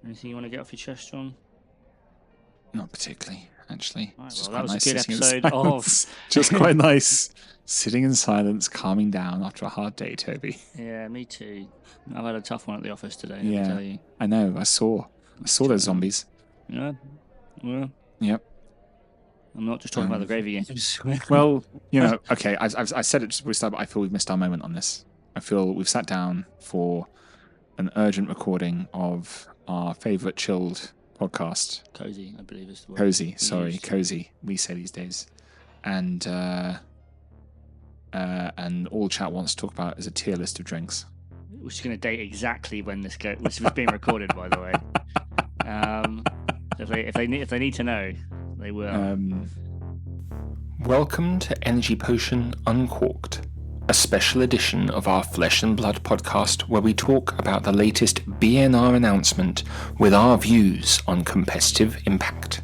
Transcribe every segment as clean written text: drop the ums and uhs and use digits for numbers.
Anything you want to get off your chest, John? Not particularly, actually. Right, It's well, that was nice a good episode of... Just quite nice sitting in silence, calming down after a hard day, Toby. Yeah, me too. I've had a tough one at the office today, let me tell you. I know. I saw those zombies. Yeah. Well, yep. I'm not just talking about the gravy games. Well, okay, I said it just before we started, but I feel we've missed our moment on this. I feel we've sat down for an urgent recording of our favourite chilled podcast. Cozy, I believe is the word. Cozy, we say these days. And all chat wants to talk about is a tier list of drinks. Which is going to date exactly when this was being recorded, by the way. If they need to know, they will. Welcome to Energy Potion Uncorked, a special edition of our Flesh and Blood podcast where we talk about the latest BnR announcement with our views on competitive impact.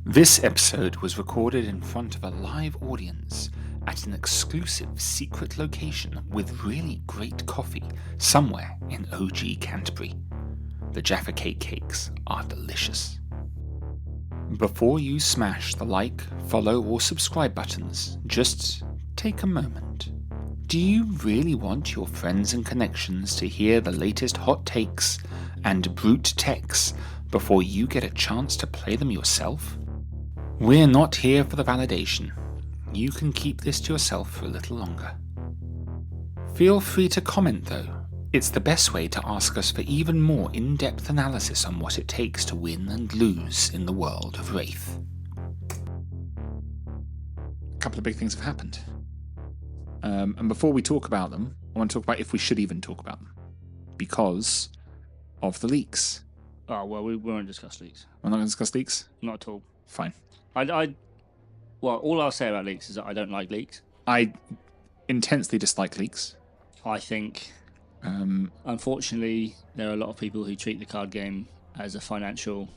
This episode was recorded in front of a live audience at an exclusive secret location with really great coffee somewhere in OG Canterbury. The Jaffa Cake cakes are delicious. Before you smash the like, follow or subscribe buttons, just take a moment. Do you really want your friends and connections to hear the latest hot takes and brute techs before you get a chance to play them yourself? We're not here for the validation. You can keep this to yourself for a little longer. Feel free to comment though. It's the best way to ask us for even more in-depth analysis on what it takes to win and lose in the world of Wraith. A couple of big things have happened. And before we talk about them, I want to talk about if we should even talk about them. Because of the leaks. Oh, well, we won't discuss leaks. We're not going to discuss leaks? Not at all. Fine. Well, all I'll say about leaks is that I don't like leaks. I intensely dislike leaks. I think... unfortunately, there are a lot of people who treat the card game as a financial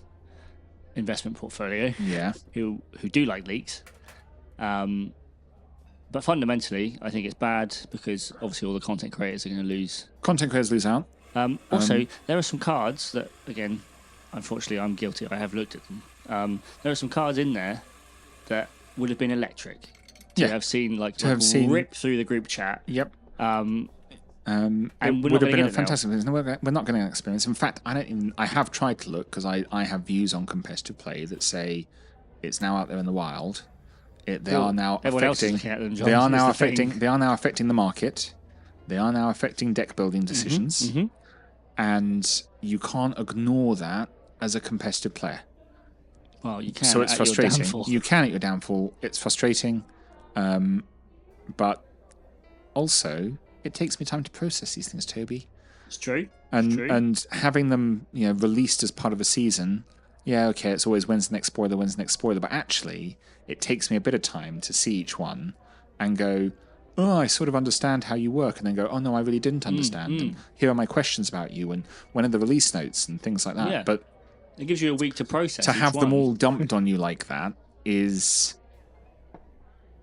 investment portfolio. Yeah. Who do like leaks. But fundamentally, I think it's bad because obviously all the content creators are going to lose. Content creators lose out. Also, there are some cards that, again, unfortunately, I'm guilty. I have looked at them. There are some cards in there that would have been electric to have seen, rip through the group chat. Yep. And it would have been a fantastic thing. We're not going to experience. In fact, I have tried to look because I have views on competitive play that say it's now out there in the wild. They are now affecting the market. They are now affecting deck building decisions, and you can't ignore that as a competitive player. Well, you can. So it's frustrating. You can at your downfall. It's frustrating, but also. It takes me time to process these things, Toby. It's true. And having them, released as part of a season, okay, it's always when's the next spoiler, but actually it takes me a bit of time to see each one and go, oh, I sort of understand how you work, and then go, oh no, I really didn't understand. And here are my questions about you, and when are the release notes and things like that. Yeah. But it gives you a week to process. To have them all dumped on you like that is.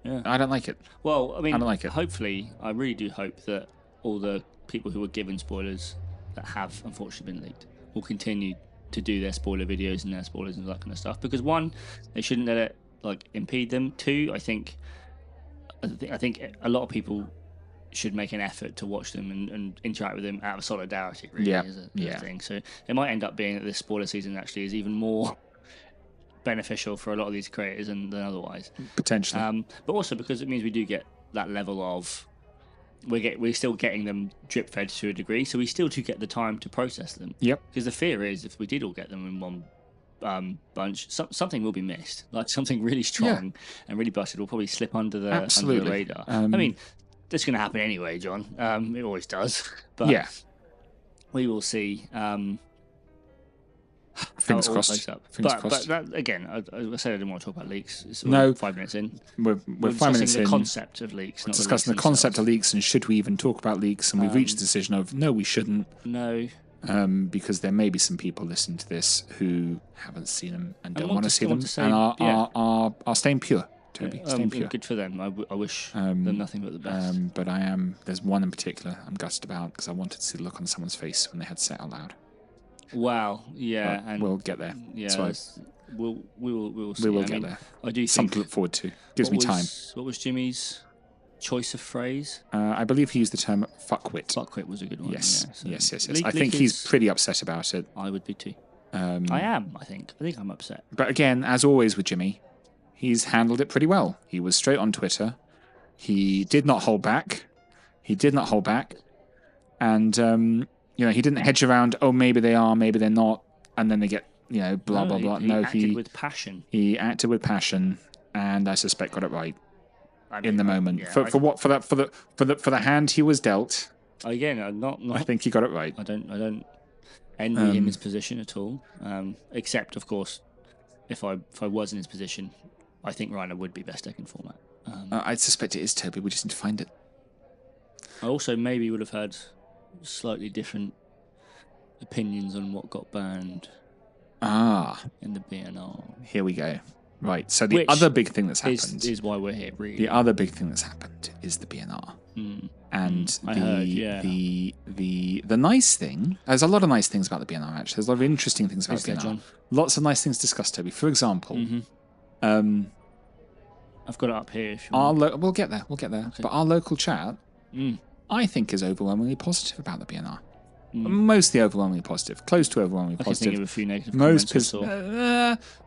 Yeah. I don't like it. Well, I mean, I don't like it. Hopefully, I really do hope that all the people who were given spoilers that have unfortunately been leaked will continue to do their spoiler videos and their spoilers and that kind of stuff. Because one, they shouldn't let it impede them. Two, I think a lot of people should make an effort to watch them and interact with them out of solidarity. Really, as a thing. So it might end up being that this spoiler season actually is even more beneficial for a lot of these creators than otherwise, potentially. But also because it means we do get that level of we're still getting them drip fed to a degree, so we still do get the time to process them. Yep. Because the fear is if we did all get them in one bunch, something will be missed, like something really strong and really busted will probably slip under the radar. I mean, that's going to happen anyway, John. It always does. But we will see. Fingers crossed. But that, again, I said I didn't want to talk about leaks. It's 5 minutes in. We're 5 minutes in. The concept of leaks. We're discussing the concept of leaks and should we even talk about leaks? And we've reached the decision of no, we shouldn't. No. Because there may be some people listening to this who haven't seen them and don't want to see them and are staying pure. Toby, staying pure. Good for them. I wish them nothing but the best. But there's one in particular I'm gutted about because I wanted to see the look on someone's face when they had to say it out loud. Wow. Yeah. But And we'll get there. yeah, That's right. we will see. We will I get mean, there. I do Something think. to look forward to. Gives me time. What was Jimmy's choice of phrase? I believe he used the term fuckwit. Fuckwit was a good one. Yes. Yeah, so yes. I legally think he's pretty upset about it. I would be too. I am. I think I'm upset. But again, as always with Jimmy, he's handled it pretty well. He was straight on Twitter. He did not hold back. And, he didn't hedge around, oh, maybe they are, maybe they're not. And then they get, blah, blah, blah. He acted with passion. He acted with passion, and I suspect got it right in the moment. Yeah, for the hand he was dealt. Again, not. I think he got it right. I don't envy him his position at all. Except, of course, if I was in his position, I think Rhino would be best deck in format. I suspect it is Toby. We just need to find it. I also maybe would have had slightly different opinions on what got banned in the BnR. Here we go. Right, so the other big thing that's happened is why we're here, really. The other big thing that's happened is the BnR. And the nice thing, there's a lot of nice things about the BnR, actually. There's a lot of interesting things about BnR. John? Lots of nice things discussed, Toby. For example, I've got it up here. If you want. We'll get there. Okay. But our local chat, I think, is overwhelmingly positive about the BnR. Mostly overwhelmingly positive, close to overwhelmingly positive. I can think of a few negative comments.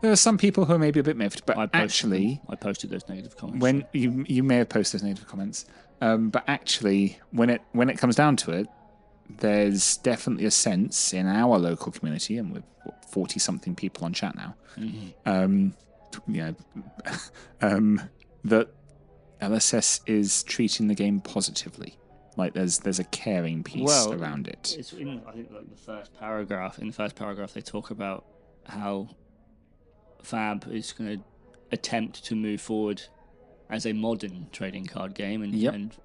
There are some people who are maybe a bit miffed, but I posted those negative comments. When you may have posted those negative comments, but actually, when it comes down to it, there's definitely a sense in our local community, and with 40-something people on chat now, that LSS is treating the game positively. Like there's a caring piece around it. It's in, I think, like the first paragraph. In the first paragraph, they talk about how Fab is going to attempt to move forward as a modern trading card game and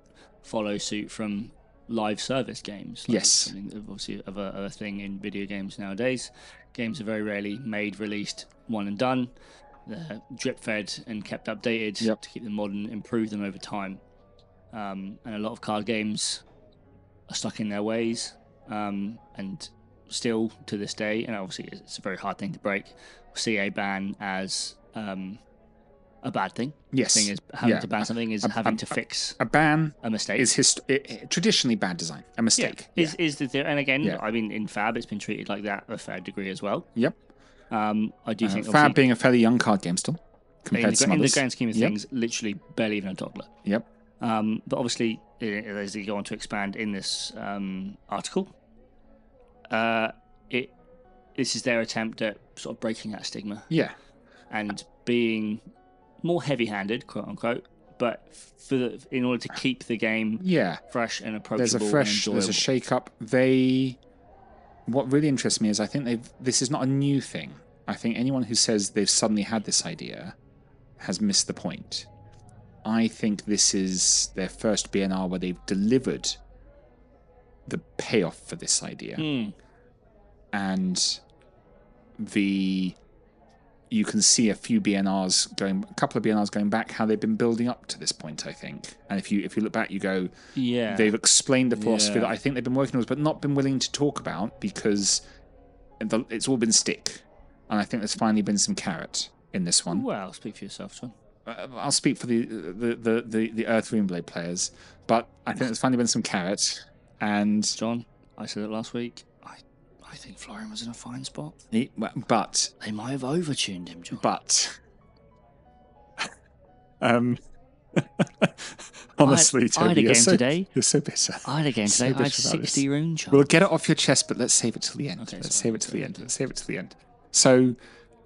follow suit from live service games. Like yes, obviously of a thing in video games nowadays. Games are very rarely made, released, one and done. They're drip fed and kept updated to keep them modern, improve them over time. And a lot of card games are stuck in their ways, and still to this day, and obviously it's a very hard thing to break, see a ban as a bad thing. Yes. The thing is, having to ban something is having to fix a ban. A mistake is traditionally bad design. A mistake. Is and again, I mean, in Fab, it's been treated like that a fair degree as well. Yep. I do think Fab being a fairly young card game still, compared to some others. In the grand scheme of things, literally barely even a toddler. Yep. But obviously, as they go on to expand in this article, this is their attempt at sort of breaking that stigma. Yeah. And being more heavy-handed, quote unquote, but in order to keep the game fresh and approachable. There's a shake-up. What really interests me is I think this is not a new thing. I think anyone who says they've suddenly had this idea has missed the point. I think this is their first BnR where they've delivered the payoff for this idea. And you can see a couple of BnRs going back, how they've been building up to this point, I think. And if you look back, you go, they've explained the philosophy that I think they've been working with, but not been willing to talk about because it's all been stick. And I think there's finally been some carrot in this one. Well, speak for yourself, John. I'll speak for the Earth Runeblade players, but I think there's finally been some carrot. And John, I said it last week. I think Florian was in a fine spot. But they might have overtuned him, John. But honestly, Toby, I had a game today. You're so bitter. I had a game today. I had 60 rune charts. We'll get it off your chest, but let's save it till the end. Okay, let's save it till the end. So.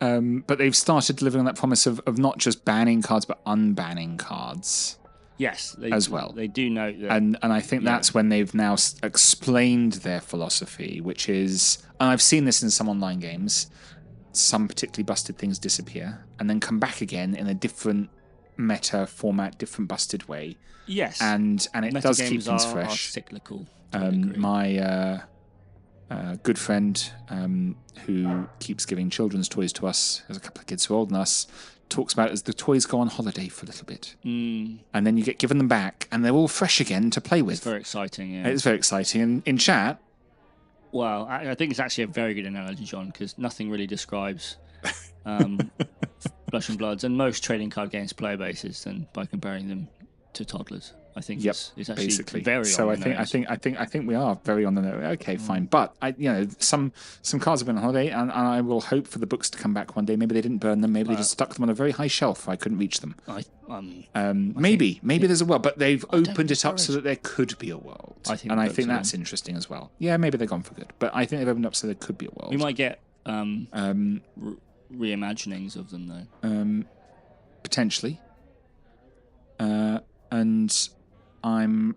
But they've started delivering that promise of not just banning cards, but unbanning cards. Yes, as well. They do note that, and I think that's when they've now explained their philosophy, which is, and I've seen this in some online games. Some particularly busted things disappear and then come back again in a different meta format, different busted way. Yes, and it meta does keep things fresh. Are cyclical. My good friend who keeps giving children's toys to us, has a couple of kids who are older than us, talks about it as the toys go on holiday for a little bit. And then you get given them back and they're all fresh again to play with. It's very exciting, yeah. It's very exciting. And in chat, Well, I think it's actually a very good analogy, John, because nothing really describes Flesh and Bloods and most trading card games player bases than by comparing them to toddlers. I think it's actually basically very. So on the nose. I think we are very on the nose. Okay, fine. But some cards have been on holiday, and I will hope for the books to come back one day. Maybe they didn't burn them. Maybe they just stuck them on a very high shelf. I couldn't reach them. Maybe there's a world, but they've opened it up so that there could be a world. I think that's interesting as well. Yeah, maybe they're gone for good, but I think they've opened up so there could be a world. We might get reimaginings of them though. Potentially. And I'm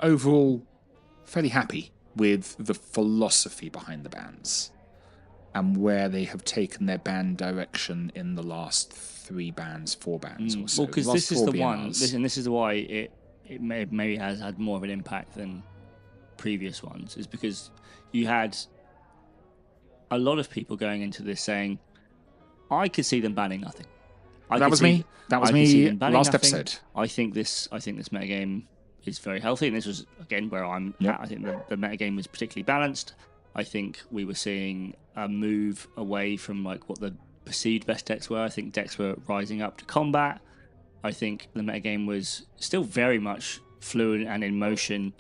overall fairly happy with the philosophy behind the bands and where they have taken their band direction in the last 4 bands or so. Well, because this is the one, this is why it maybe has had more of an impact than previous ones, is because you had a lot of people going into this saying, I could see them banning nothing. That was me last episode. I think this metagame is very healthy, and this was again where I'm at. I think the metagame was particularly balanced. I think we were seeing a move away from like what the perceived best decks were. I think decks were rising up to combat. I think the metagame was still very much fluid and in motion,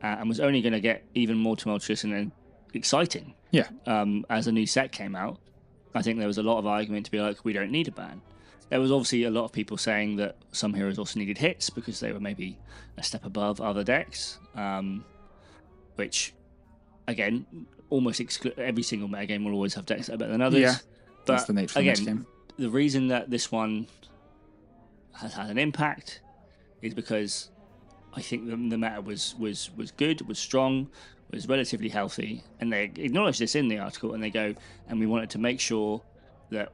and was only going to get even more tumultuous and exciting. Yeah. As a new set came out, I think there was a lot of argument to be like, we don't need a ban. There was obviously a lot of people saying that some heroes also needed hits because they were maybe a step above other decks, which, again, almost every single metagame will always have decks that are better than others. Yeah, but that's the nature of the metagame. The reason that this one has had an impact is because I think the meta was good, was strong, was relatively healthy, and they acknowledge this in the article, and they go, and we wanted to make sure that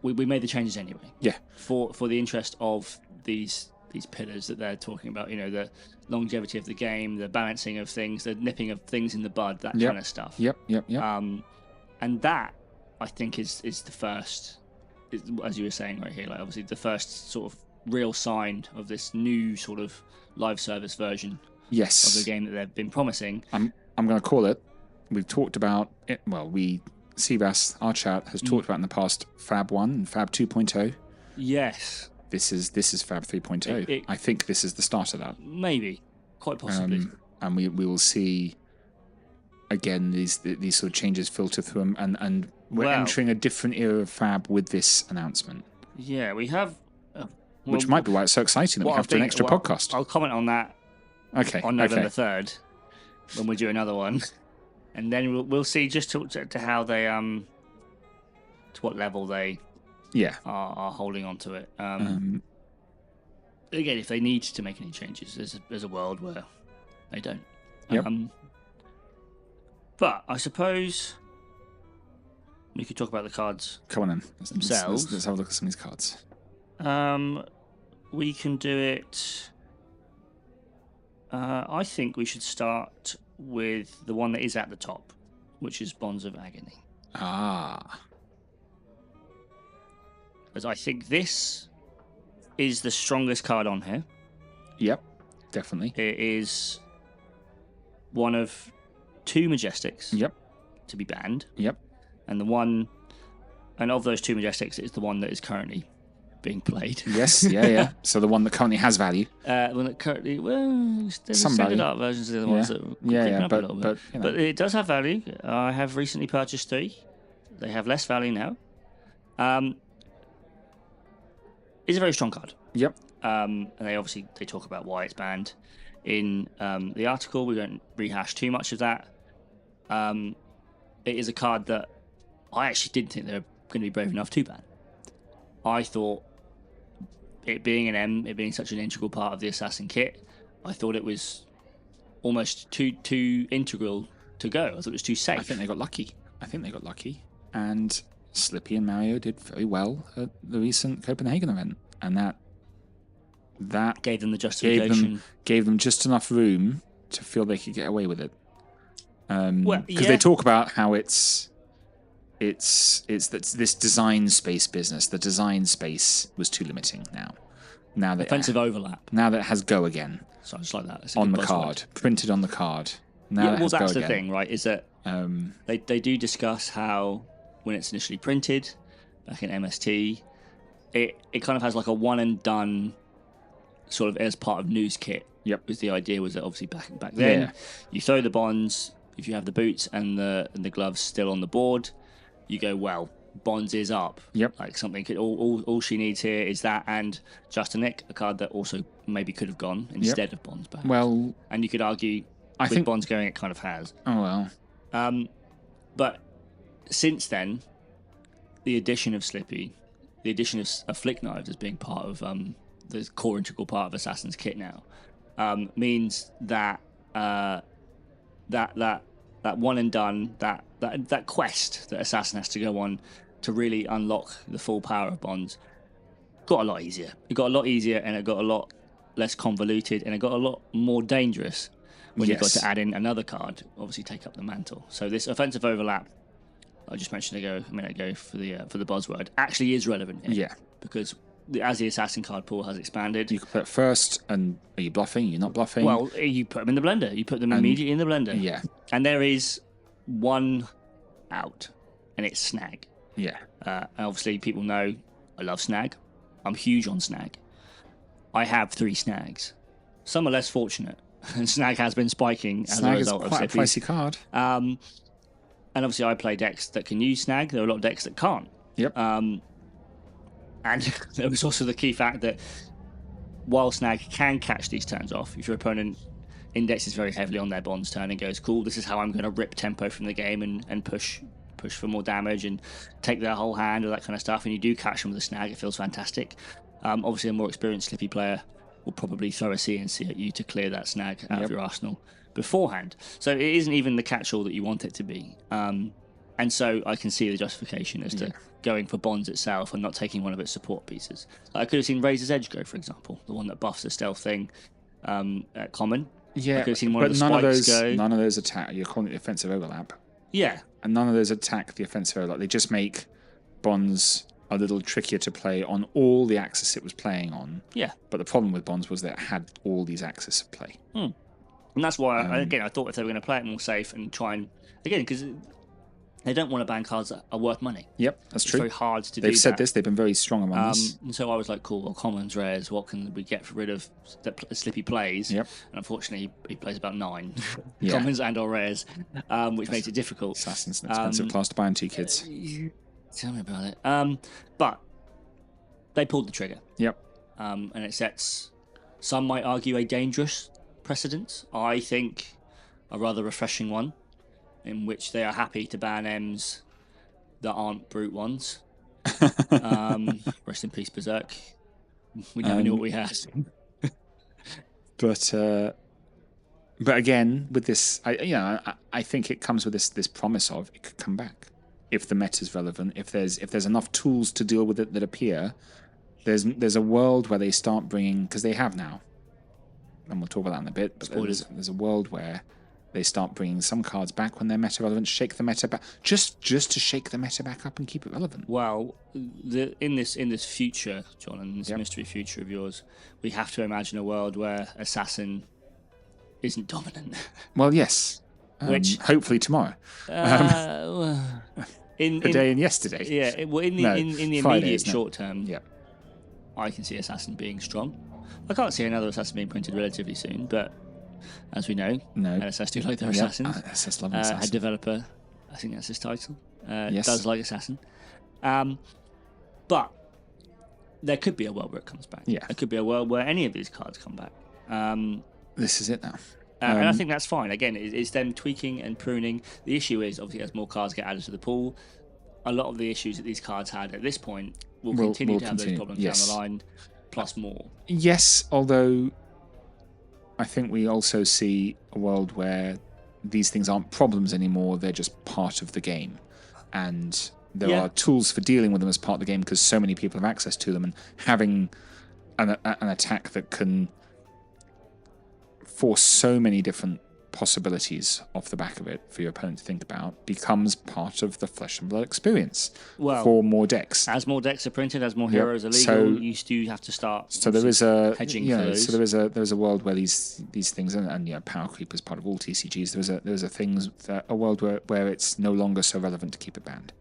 we made the changes anyway. Yeah. For the interest of these pillars that they're talking about, the longevity of the game, the balancing of things, the nipping of things in the bud, that kind of stuff. Yep. And that, I think, is the first, as you were saying right here, like obviously the first sort of real sign of this new sort of live service version of the game that they've been promising. I'm going to call it. We've talked about it. Well, Seabass, our chat, has talked about in the past Fab 1 and Fab 2.0. Yes. This is Fab 3.0. I think this is the start of that. Maybe. Quite possibly. And we will see, again, these sort of changes filter through them. And we're entering a different era of Fab with this announcement. Yeah, we have... which might be why it's so exciting that we have to do an extra podcast. I'll comment on that on November 3rd when we do another one. And then we'll see just to how they to what level they are holding on to it. Again, if they need to make any changes, there's a world where they don't. Yep. But I suppose we could talk about the cards. Come on then. Themselves. Let's have a look at some of these cards. We can do it. I think we should start with the one that is at the top, which is Bonds of Agony. As I think this is the strongest card on here. Yep, definitely. It is one of 2 Majestics to be banned. Yep. And of those 2 Majestics, it's the one that is currently being played. Yes, yeah. So the one that currently has value. One that currently, there's some standard art versions of the ones that are creeping up a little bit. But it does have value. I have recently purchased 3. They have less value now. It's a very strong card. Yep. And they talk about why it's banned in the article. We won't rehash too much of that. It is a card that I actually didn't think they were going to be brave enough to ban. I thought, it being an M, it being such an integral part of the Assassin kit, I thought it was almost too integral to go. I thought it was too safe. I think they got lucky. And Slippy and Mario did very well at the recent Copenhagen event. And that gave them the justification. Gave them just enough room to feel they could get away with it. Because they talk about how it's this design space business. The design space was too limiting now that offensive overlap. Now that it has go again. So just like that. On the card. Printed on the card. Now that's the thing, right? Is that They do discuss how when it's initially printed back in MST, it kind of has like a one and done sort of as part of news kit. Yep. Was the idea was that obviously back then Yeah. you throw the bonds, if you have the boots and the gloves still on the board, you go, well, bonds is up. Yep. Like something could all she needs here is that and Just a Nick, a card that also maybe could have gone instead of bonds back. Well, and you could argue I with think bonds going it kind of has. Oh well. But since then, the addition of Slippy, the addition of Flick Knives as being part of the core integral part of Assassin's kit now, means that that one and done, that quest that Assassin has to go on to really unlock the full power of bonds got a lot easier. It got a lot easier, and it got a lot less convoluted, and it got a lot more dangerous when you got to add in another card, obviously take up the mantle. So this offensive overlap I just mentioned a minute ago for the buzzword actually is relevant here. Yeah. Because as the assassin card pool has expanded, You can put it first, and are you bluffing? You're not bluffing. well, you put them in the blender. You put them immediately in the blender. Yeah. And there is one out, and it's snag. Yeah. And obviously, people know I love snag. I'm huge on snag. I have 3 snags. Some are less fortunate, and snag has been spiking as a Snag is result of quite a Slippies. pricey card. And obviously, I play decks that can use snag. There are a lot of decks that can't. Yep. And there was also the key fact that while snag can catch these turns off, if your opponent indexes very heavily on their bonds turn and goes, cool, this is how I'm going to rip tempo from the game and push for more damage and take their whole hand or that kind of stuff, and you do catch them with a snag, it feels fantastic. Obviously, a more experienced Slippy player will probably throw a CNC at you to clear that snag out of your arsenal beforehand. So it isn't even the catch-all that you want it to be. And so I can see the justification as to going for bonds itself and not taking one of its support pieces. I could have seen Razor's Edge go, for example, the one that buffs the stealth thing at common. Yeah, I could have seen one but of the none of spikes those, go. none of those attack. You're calling it offensive overlap, Yeah, and none of those attack the offensive overlap. They just make bonds a little trickier to play on all the axis it was playing on. yeah. But the problem with bonds was that it had all these axes of play. And that's why, I thought if they were going to play it more safe and try and, again, because they don't want to ban cards that are worth money. Yep, that's It's true. very hard to do They've said that. this. They've been very strong on this. And so I was like, cool, well, commons, rares, what can we get rid of that Slippy plays? Yep. And unfortunately, he plays about 9 Yeah. commons and or rares, which makes it difficult. Assassin's an expensive class to buy into, kids. Tell me about it. But they pulled the trigger. Yep. And it sets, some might argue, a dangerous precedent. I think a rather refreshing one, in which they are happy to ban M's that aren't brute ones. Rest in peace, Berserk. We never knew what we had. But again, with this, I think it comes with this promise of it could come back if the meta's relevant. If there's enough tools to deal with it that appear, there's a world where they start bringing, because they have now, and we'll talk about that in a bit. But there's a world where they start bringing some cards back when they're meta relevant, shake the meta back, just to shake the meta back up and keep it relevant. Well, in this future, John, and this mystery future of yours, we have to imagine a world where Assassin isn't dominant. Well, yes. Which hopefully tomorrow. Today and yesterday. Yeah. In the Friday, immediate isn't it? short term, Yeah. I can see Assassin being strong. I can't see another Assassin being printed relatively soon, but as we know, No. NSS do like their Assassins. SS love A Assassin. developer, I think that's his title, Yes. does like Assassin. But there could be a world where it comes back. Yeah. There could be a world where any of these cards come back. This is it now. And I think that's fine. Again, it's them tweaking and pruning. The issue is, obviously, as more cards get added to the pool, a lot of the issues that these cards had at this point will continue to have those problems down the line, plus more. Yes, although I think we also see a world where these things aren't problems anymore, they're just part of the game. And there are tools for dealing with them as part of the game because so many people have access to them, and having an attack that can force so many different possibilities off the back of it for your opponent to think about becomes part of the Flesh and Blood experience for more decks. As more decks are printed, as more heroes are legal, So, you do have to start. So there is a hedging for those. So there is a world where these things and power creep is part of all TCGs. There's a world where it's no longer so relevant to keep it banned.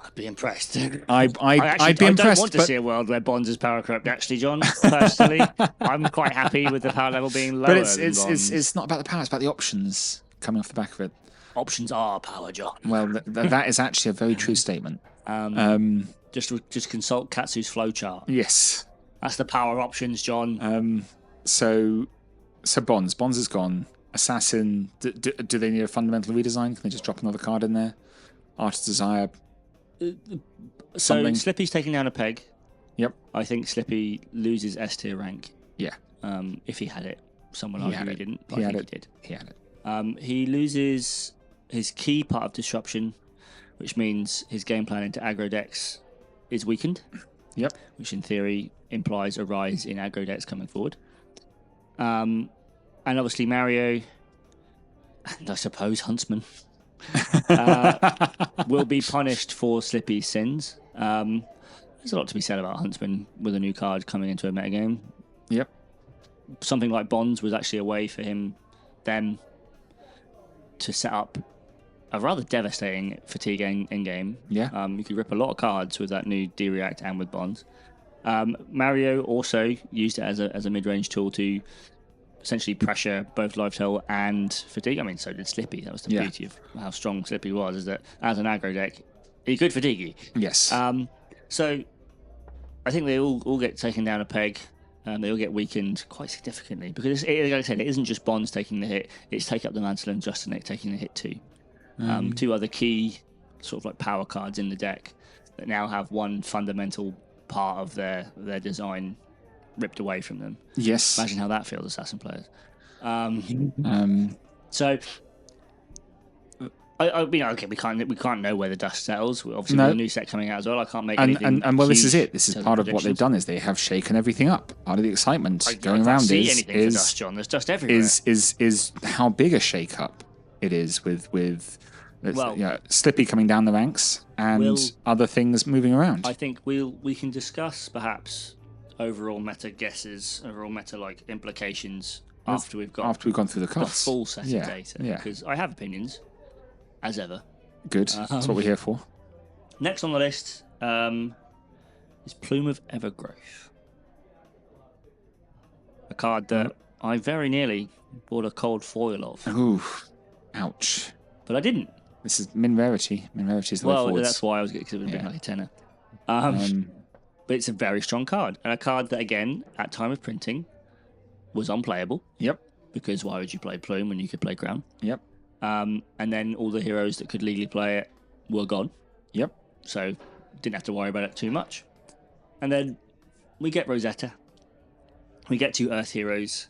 I'd be impressed. I'd be impressed. I don't want to see a world where Bonds is power corrupt. Actually, John, personally, I'm quite happy with the power level being lower. But it's not about the power; it's about the options coming off the back of it. Options are power, John. Well, that is actually a very true statement. Just consult Katsu's flowchart. Yes, that's the power options, John. So Bonds is gone. Assassin. Do they need a fundamental redesign? Can they just drop another card in there? Art of Desire. So Slippy's taking down a peg. Yep. I think Slippy loses S tier rank. Yeah. If he had it, someone argue he didn't. But He I had think it. he did. He had it. He loses his key part of disruption, which means his game plan into aggro decks is weakened. Yep. Which in theory implies a rise in aggro decks coming forward. And obviously Mario, and I suppose Huntsman, will be punished for Slippy's sins. There's a lot to be said about Huntsman with a new card coming into a metagame. Yep. Something like Bonds was actually a way for them to set up a rather devastating fatigue in game. Yeah. You could rip a lot of cards with that new D-React and with Bonds. Mario also used it as a mid-range tool to essentially pressure both life total and fatigue. I mean, so did Slippy. That was the beauty of how strong Slippy was, is that as an aggro deck, he could fatigue you. Yes. So I think they all get taken down a peg. They all get weakened quite significantly because, like I said, it isn't just Bonds taking the hit. It's Take Up the Mantle and Justinet taking the hit too. Two other key sort of like power cards in the deck that now have one fundamental part of their design ripped away from them. Yes. Imagine how that feels, Assassin players. So, I mean, okay, we can't know where the dust settles. Obviously, with a new set coming out as well, I can't make anything. And well, this is huge it. This is in terms part of what they've predictions. done is they have shaken everything up. Part of the excitement I going can't around see is anything for dust, John. There's dust everywhere. is how big a shake up it is with Slippy coming down the ranks and other things moving around. I think we can discuss perhaps overall meta guesses, overall meta like implications after we've gone through the cards, the full set of data. Yeah. Because I have opinions, as ever. Good. That's what we're here for. Next on the list is Plume of Evergrowth, a card that I very nearly bought a cold foil of. Ooh, ouch! But I didn't. This is min rarity. Min rarity is the way forwards. That's why I was getting, because it would have been like a tenner. But it's a very strong card, and a card that, again, at time of printing, was unplayable. Yep. Because why would you play Plume when you could play Ground? Yep. And then all the heroes that could legally play it were gone. Yep. So didn't have to worry about it too much. And then we get Rosetta. We get 2 Earth heroes,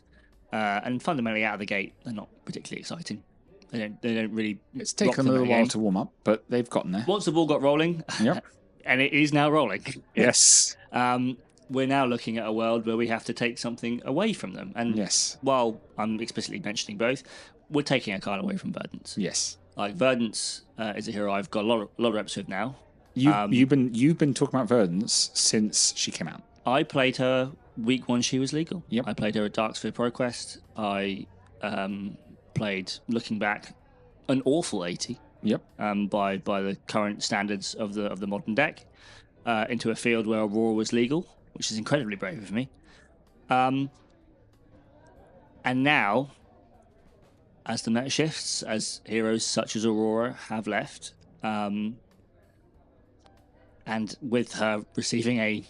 and fundamentally out of the gate, they're not particularly exciting. They don't really. It's taken a little while to warm up, but they've gotten there. Once the ball got rolling, yep. And it is now rolling. Yes. We're now looking at a world where we have to take something away from them. And while I'm explicitly mentioning both, we're taking a card away from Verdance. Yes. Like Verdance is a hero I've got a lot of reps with now. You've been talking about Verdance since she came out. I played her week 1 she was legal. Yep. I played her at Darksphere ProQuest. I played, looking back, an awful 80. Yep. By the current standards of the modern deck, into a field where Aurora was legal, which is incredibly brave of me. And now, as the meta shifts, as heroes such as Aurora have left, and with her receiving a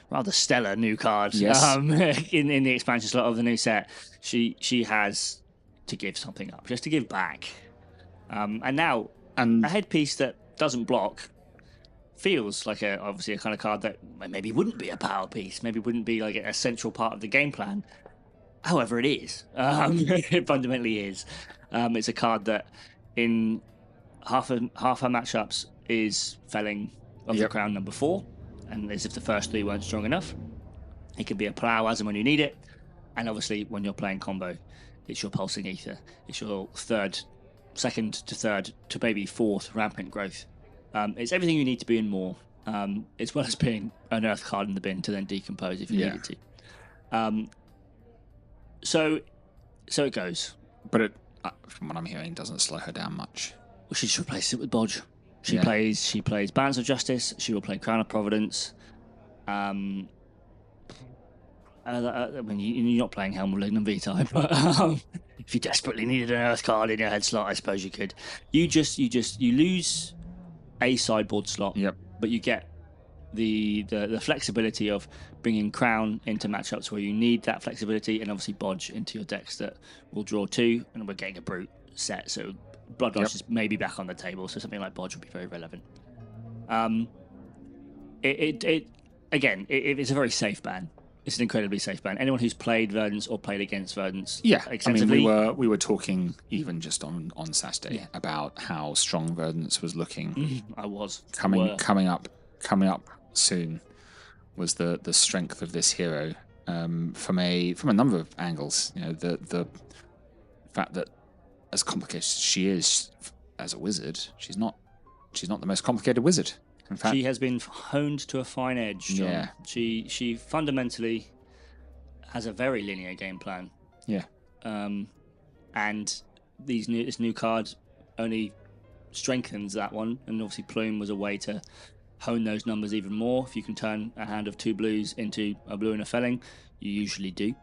rather stellar new card in the expansion slot of the new set, she has to give something up, just to give back. And now, a headpiece that doesn't block feels like obviously a kind of card that maybe wouldn't be a power piece, maybe wouldn't be like a central part of the game plan. However, it is. It fundamentally is. It's a card that in half her matchups is felling of the crown number 4, and as if the first 3 weren't strong enough. It can be a plow as and when you need it, and obviously when you're playing combo, it's your pulsing ether, it's your second to third to maybe fourth rampant growth. It's everything you need to be in more, as well as being an earth card in the bin to then decompose if you needed to. So it goes. But it, from what I'm hearing, doesn't slow her down much. Well, she just replaced it with Bodge. She plays Balance of Justice. She will play Crown of Providence. I mean, you're not playing Helm of Lignum Vitae, but if you desperately needed an Earth card in your head slot, I suppose you could. You lose a sideboard slot, but you get the flexibility of bringing Crown into matchups where you need that flexibility, and obviously Bodge into your decks that will draw 2, and we're getting a Brute set, so Blood Rush is maybe back on the table, so something like Bodge would be very relevant. It's a very safe ban. It's an incredibly safe ban. Anyone who's played Verdance or played against Verdance, extensively, I mean, we were talking even just on Saturday about how strong Verdance was looking. I was coming up soon was the strength of this hero from a number of angles. You know, the fact that as complicated as she is as a wizard, she's not the most complicated wizard. In fact, she has been honed to a fine edge, John. Yeah. She fundamentally has a very linear game plan. Yeah. And this new card only strengthens that one, and obviously Plume was a way to hone those numbers even more. If you can turn a hand of 2 blues into a blue and a felling, you usually do.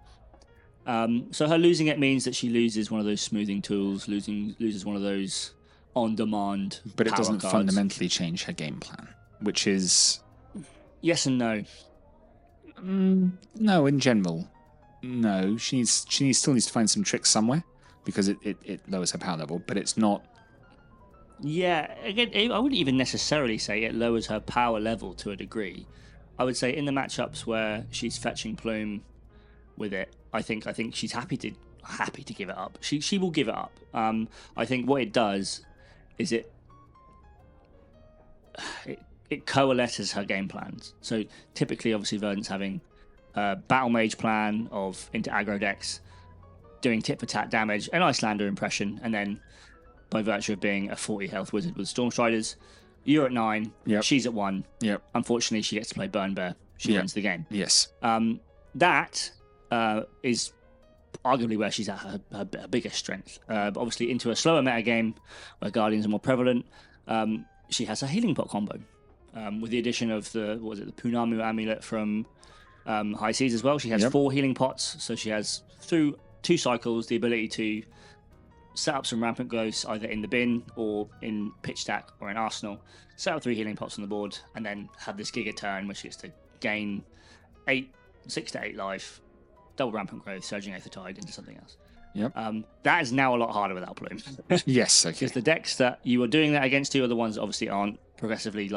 So her losing it means that she loses one of those smoothing tools, loses one of those on-demand but it power doesn't cards. fundamentally change her game plan, which is yes and no. No, in general, no. She still needs to find some tricks somewhere because it lowers her power level, but it's not. Yeah, again, I wouldn't even necessarily say it lowers her power level to a degree. I would say in the matchups where she's fetching Plume with it, I think she's happy to give it up. She will give it up. I think what it does is it coalesces her game plans. So typically, obviously, Verdant's having a Battle Mage plan of into aggro decks, doing tit for tat damage, an Icelander impression, and then by virtue of being a 40 health wizard with Stormstriders, you're at 9, she's at 1. Yep. Unfortunately, she gets to play Burn Bear. She wins the game. Yes. That is arguably where she's at her biggest strength. But obviously, into a slower meta game where Guardians are more prevalent, she has a healing pot combo. With the addition of the Punamu amulet from High Seas as well. She has 4 healing pots, so she has through 2 cycles the ability to set up some rampant growths either in the bin or in pitch stack or in arsenal, set up 3 healing pots on the board, and then have this Giga turn which gets to gain 6 to 8 life, double rampant growth, surging Aether Tide into something else. Yep. That is now a lot harder without Plume. Yes, okay. Because the decks that you are doing that against are the ones that obviously aren't progressively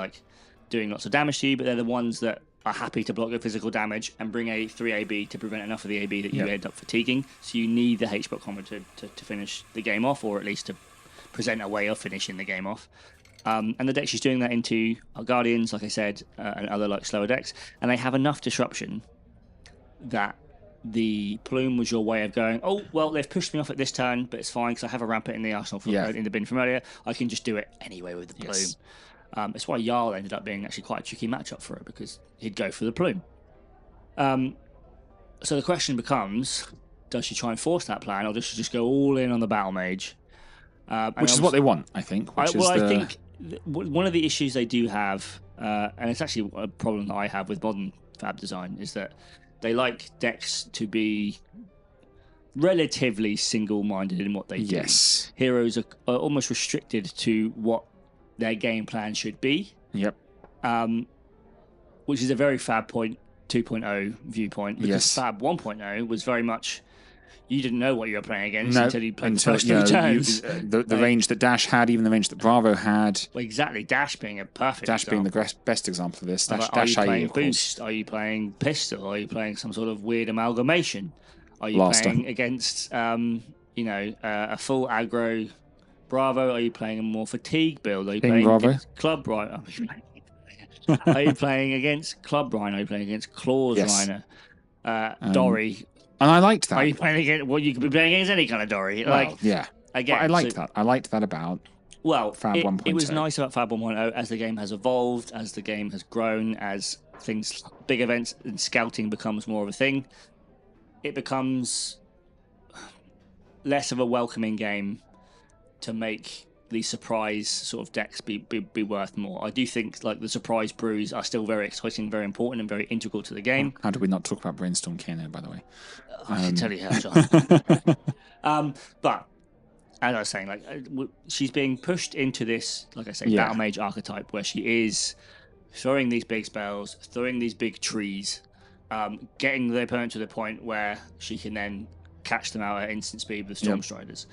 doing lots of damage to you, but they're the ones that are happy to block your physical damage and bring a 3 AB to prevent enough of the AB that you end up fatiguing. So you need the H-Bot combo to finish the game off, or at least to present a way of finishing the game off. And the deck she's doing that into are Guardians, like I said, and other slower decks, and they have enough disruption that the Plume was your way of going, oh, well, they've pushed me off at this turn, but it's fine because I have a rampant in the arsenal in the bin from earlier. I can just do it anyway with the Plume. Yes. It's why Jarl ended up being actually quite a tricky matchup for it, because he'd go for the Plume. So the question becomes, does she try and force that plan, or does she just go all in on the Battle Mage? Which is what they want, I think. I think one of the issues they do have, and it's actually a problem that I have with modern Fab design, is that they like decks to be relatively single-minded in what they do. Yes. Heroes are almost restricted to what their game plan should be. Yep. Which is a very Fab 2.0 viewpoint, because Yes. Fab 1.0 was very much, you didn't know what you were playing against until you played the first you 3 know, turns. the range that Dash had, even the range that Bravo had. Well, exactly, Dash being a perfect Dash example. being the best example of this. Dash Are you IE, playing of course. Boost? Are you playing Pistol? Are you playing some sort of weird amalgamation? Are you Blaster. playing against a full aggro Bravo? Are you playing a more fatigue build? Are you King playing Bravo. against Club Rhino? Are you playing against Club Rhino? Are you playing against Claws Yes. Rhino? Dory, And I liked that. Are you playing against? Well, you could be playing against any kind of Dory. Well, yeah. Again, But I liked that. I liked that about. Well, Fab 1.0. it was nice about Fab 1.0 as the game has evolved, as the game has grown, as things, big events and scouting becomes more of a thing. It becomes less of a welcoming game to make the surprise sort of decks be worth more. I do think like the surprise brews are still very exciting, very important, and very integral to the game. How did we not talk about Brainstorm Kano, by the way? I can tell you how, John. But as I was saying, like she's being pushed into this, like I say, Battle Mage archetype where she is throwing these big spells, throwing these big trees, getting the opponent to the point where she can then catch them out at instant speed with Stormstriders.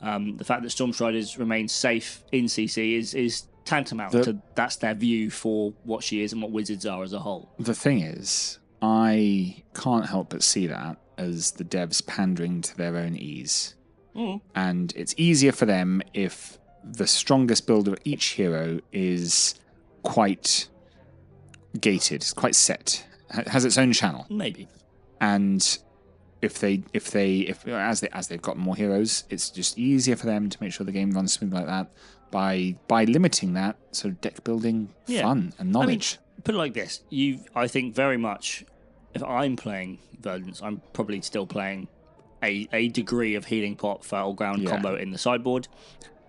The fact that Stormstriders remain safe in CC is tantamount to that's their view for what she is and what Wizards are as a whole. The thing is, I can't help but see that as the devs pandering to their own ease. And it's easier for them if the strongest build of each hero is quite gated, it's quite set, has its own channel. Maybe. And if as they've got more heroes, it's just easier for them to make sure the game runs smooth like that by limiting that sort of deck building fun and knowledge. I mean, put it like this: I think very much. If I'm playing Verdance, I'm probably still playing a degree of healing pot for ground combo in the sideboard.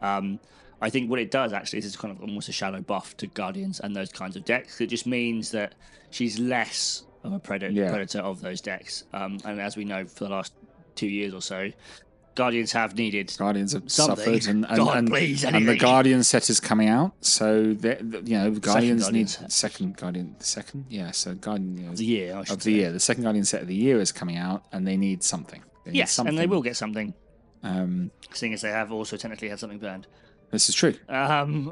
I think what it does actually is it's kind of almost a shadow buff to Guardians and those kinds of decks. It just means that she's less of a predator of those decks. And as we know, for the last 2 years or so, Guardians have something. Suffered, and the Guardian set is coming out. So Guardians need second Guardian. So Guardian of the year of the year. The second Guardian set of the year is coming out, and they need something. And they will get something. Seeing as they have also technically had something banned. This is true.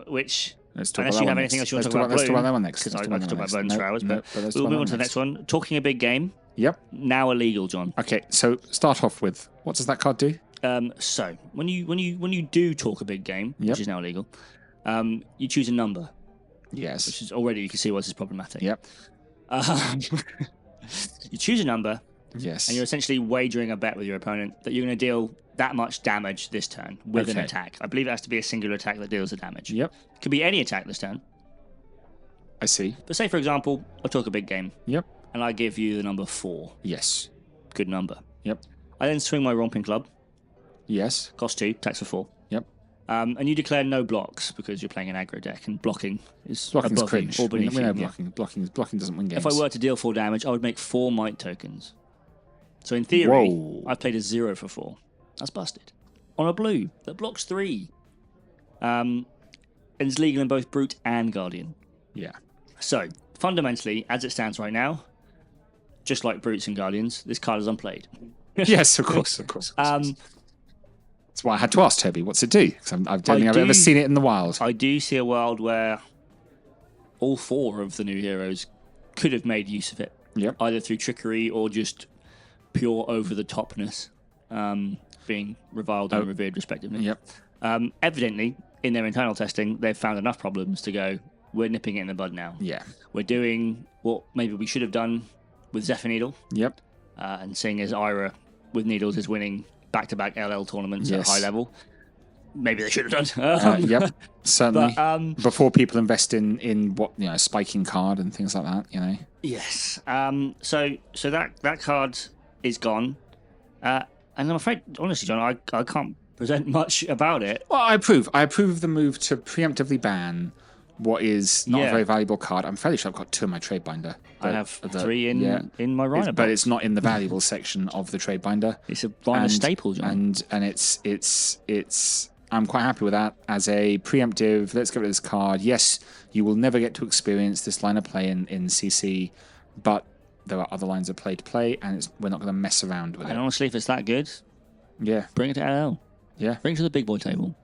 Which. Let's talk unless about you that have one anything next. else you want to talk about, let's talk about that one next. Because I could talk about Verdance for hours, but we'll move on to the next one. Talking a big game. Yep. Now illegal, John. Okay, so start off with what does that card do? So when you do talk a big game, which is now illegal, you choose a number. Yes. Which is already you can see why this is problematic. Yep. You choose a number. Yes. And you're essentially wagering a bet with your opponent that you're going to deal that much damage this turn with an attack. I believe it has to be a singular attack that deals the damage. Yep. It could be any attack this turn. I see. But say, for example, I talk a big game. Yep. And I give you the number 4. Yes. Good number. Yep. I then swing my Romping Club. Yes. Cost 2, attacks for 4. Yep. And you declare no blocks because you're playing an aggro deck, and blocking is cringe. Or beneath we know you. Blocking doesn't win games. If I were to deal 4 damage, I would make 4 might tokens. So in theory, I played a 0 for 4. That's busted. On a blue that blocks 3. And is legal in both Brute and Guardian. Yeah. So, fundamentally, as it stands right now, just like Brutes and Guardians, this card is unplayed. Yes, of course. That's why I had to ask Toby, what's it do? Because I don't think I've ever seen it in the wild. I do see a world where all 4 of the new heroes could have made use of it. Yep. Either through trickery or just pure over-the-topness, being reviled and revered respectively. Yep. Evidently, in their internal testing, they've found enough problems to go, we're nipping it in the bud now. Yeah. We're doing what maybe we should have done with Zephyr Needle. Yep. And seeing as Ira with Needles is winning back-to-back LL tournaments at a high level, maybe they should have done. Yep, certainly. But, before people invest in what spiking card and things like that, Yes. So that card is gone, and I'm afraid, honestly, John, I can't present much about it. Well, I approve. I approve of the move to preemptively ban what is not a very valuable card. I'm fairly sure I've got 2 in my trade binder. I have 3 in my Rhino box. But it's not in the valuable section of the trade binder. It's a Rhino staple, John. And it's I'm quite happy with that as a preemptive. Let's get rid of this card. Yes, you will never get to experience this line of play in CC, but there are other lines of play to play, and we're not going to mess around with it. And honestly, if it's that good, bring it to LL. Yeah, bring it to the big boy table.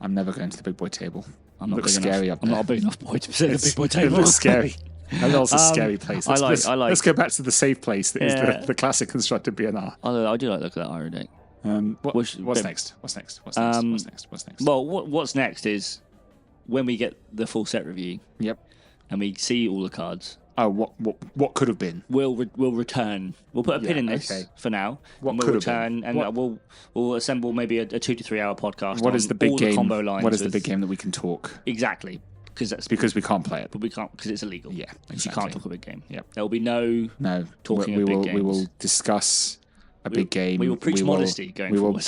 I'm never going to the big boy table. I'm not looks big scary enough. up there. I'm not a big enough boy to sit at the big boy table. It looks scary. LL's a scary place. Let's go back to the safe place that is the classic constructed BnR. I do like looking at that Ira deck. What's next? Well, what's next is when we get the full set review. Yep. And we see all the cards. Oh, what could have been? Will return. We'll put a pin in this for now. What and we'll could have return, been? and we'll assemble maybe a 2 to 3 hour podcast. What on is the big all game? The combo lines What is the big game that we can talk? Exactly, because we can't play it. But we can't because it's illegal. Yeah, exactly. You can't talk a big game. Yep. There will be no talking we of big will, games. We will discuss a big game. We will preach modesty going forward.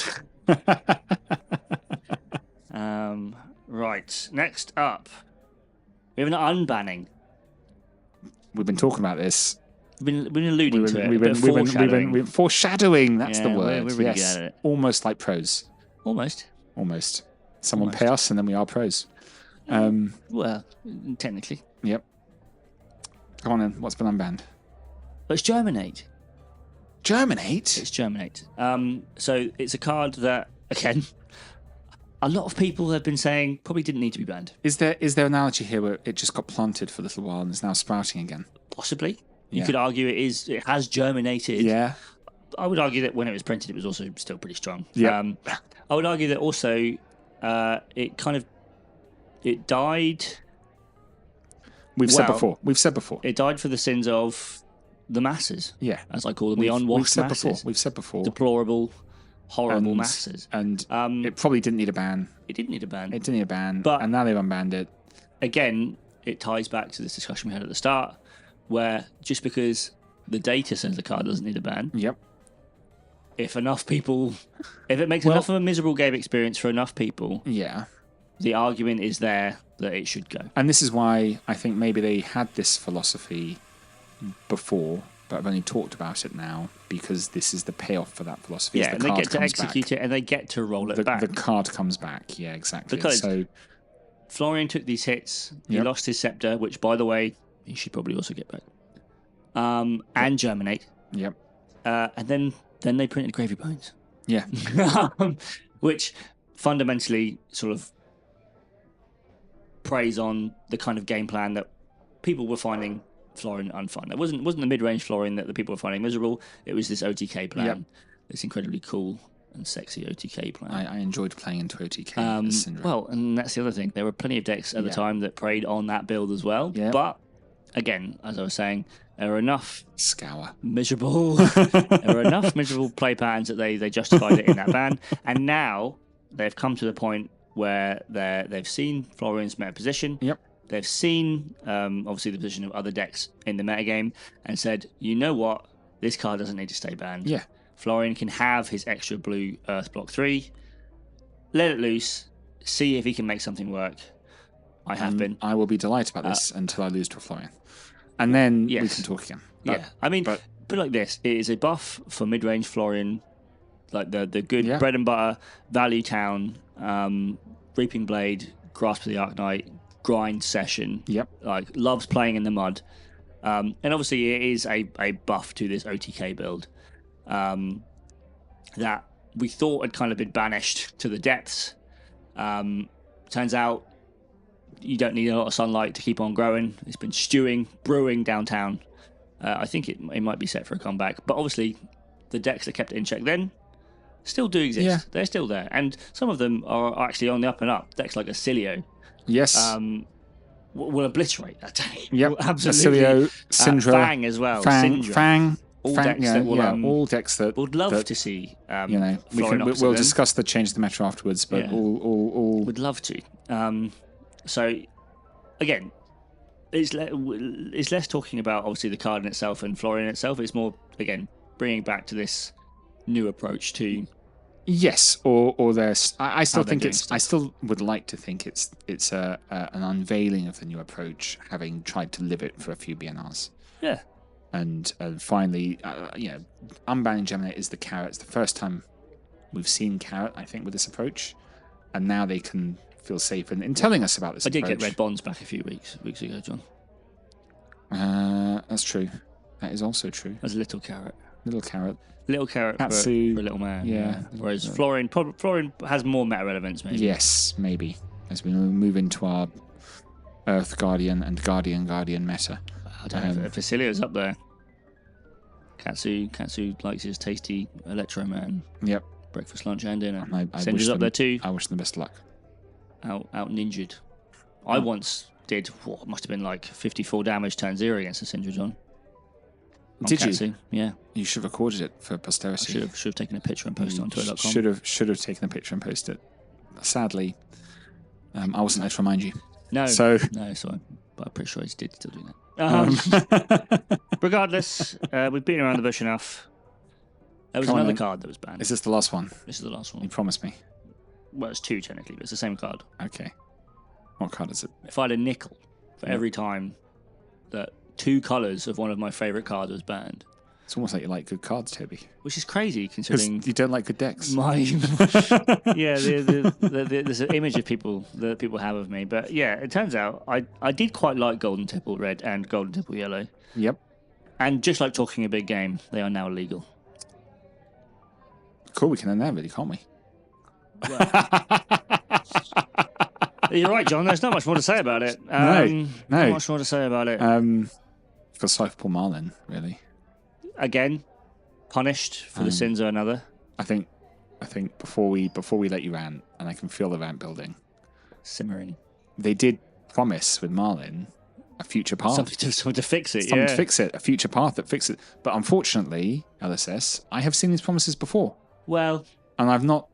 Right. Next up, we have an unbanning. We've been talking about this. We've been alluding to it. We've been foreshadowing. That's the word. We're really good at it. Almost like pros. Almost. Someone pay us, and then we are pros. Well, technically. Yep. Go on then. What's been unbanned? It's Germinate. Germinate? It's Germinate. So it's a card that, again, a lot of people have been saying probably didn't need to be banned. Is there an analogy here where it just got planted for a little while and is now sprouting again? Possibly. You could argue it has germinated. Yeah. I would argue that when it was printed, it was also still pretty strong. Yeah. I would argue that also it died. We've said before. It died for the sins of the masses. Yeah. As I call them, the unwashed masses. We've said before. Deplorable, horrible masses. And it probably didn't need a ban. It didn't need a ban. And now they've unbanned it. Again, it ties back to this discussion we had at the start, where just because the data says the card doesn't need a ban, if it makes enough of a miserable game experience for enough people, the argument is there that it should go. And this is why I think maybe they had this philosophy before, but I've only talked about it now because this is the payoff for that philosophy. Yeah, and they get to execute it and they get to roll it back. The card comes back, yeah, exactly. Because Florian took these hits, he lost his scepter, which, by the way, he should probably also get back, and Germinate. Yep. And then they printed Gravy Bones. Yeah. Which fundamentally sort of preys on the kind of game plan that people were finding Florian unfun. It wasn't the mid-range Florian that the people were finding miserable. It was this OTK plan. This incredibly cool and sexy OTK plan. I enjoyed playing into OTK. Well, and that's the other thing. There were plenty of decks at the time that preyed on that build as well. Yeah. But again, as I was saying, there were enough miserable play patterns that they justified it in that ban. And now they've come to the point where they've seen Florian's meta position. Yep. They've seen, obviously, the position of other decks in the metagame and said, you know what? This card doesn't need to stay banned. Yeah. Florian can have his extra blue Earth Block 3. Let it loose. See if he can make something work. I will be delighted about this until I lose to Florian. And then we can talk again. I mean, but like this, it is a buff for mid-range Florian, like the good bread and butter, value town, Reaping Blade, Grasp of the Arknight, grind session. Yep. Like, loves playing in the mud. And obviously it is a buff to this OTK build that we thought had kind of been banished to the depths. Turns out you don't need a lot of sunlight to keep on growing. It's been brewing downtown. I think it might be set for a comeback. But obviously the decks that kept it in check then still do exist. Yeah. They're still there. And some of them are actually on the up and up. Decks like Acilio. Yes. Will obliterate that day. Yep. Absolutely. Acilio, Syndra. Fang as well. Fang. All decks that would love to see. We'll discuss the change of the meta afterwards, but all would love to. So again, it's less talking about obviously the card in itself and Florian itself. It's more again bringing back to this new approach to. Yes, or there's. I still think it's. I still would like to think it's an unveiling of the new approach, having tried to live it for a few BNRs. Yeah. And finally, unbanning Germinate is the carrot. It's the first time we've seen carrot, I think, with this approach, and now they can feel safe in telling us about this. I did get red bonds back a few weeks ago, John. That's true. That is also true. As a little carrot. Little carrot. Little carrot for a little man. Yeah. Whereas Florian has more meta relevance, maybe. Yes, maybe. As we move into our Earth Guardian and Guardian meta. I don't know if Acilio's up there. Katsu likes his tasty Electro Man. Yep. Breakfast, lunch, and dinner. Syndra's up there too. I wish them the best of luck. Out ninjured. I once did what must have been like 54 damage turn 0 against the Syndra John. Did you? Katsu. Yeah. You should have recorded it for I posterity. should have taken a picture and posted it on Twitter.com. Should have taken a picture and posted it. Sadly, I wasn't there to remind you. No, So sorry. But I'm pretty sure he did still do that. Regardless, we've been around the bush enough. There was Come on another then. card that was banned. is this the last one? This is the last You one. promised me. Well, it's 2 technically, but it's the same card. Okay. What card is it? If I had a nickel for every time that 2 colours of one of my favourite cards was banned, It's almost like you like good cards, Toby. which is crazy Because considering you don't like good decks. there's an image of people that people have of me. But yeah, it turns out I did quite like Golden Tipple Red and Golden Tipple Yellow. Yep. And just like talking a big game, they are now illegal. Cool, we can end there, really, can't we? You're right, John. There's not much more to say about it. No. Not much more to say about it. For Cypherpool Marlin, really. Again, punished for the sins of another. I think before we let you rant, and I can feel the rant building. Simmering. They did promise with Marlin a future path. Something to fix it. Something to fix it. A future path that fixes it. But unfortunately, LSS, I have seen these promises before. Well, And I've not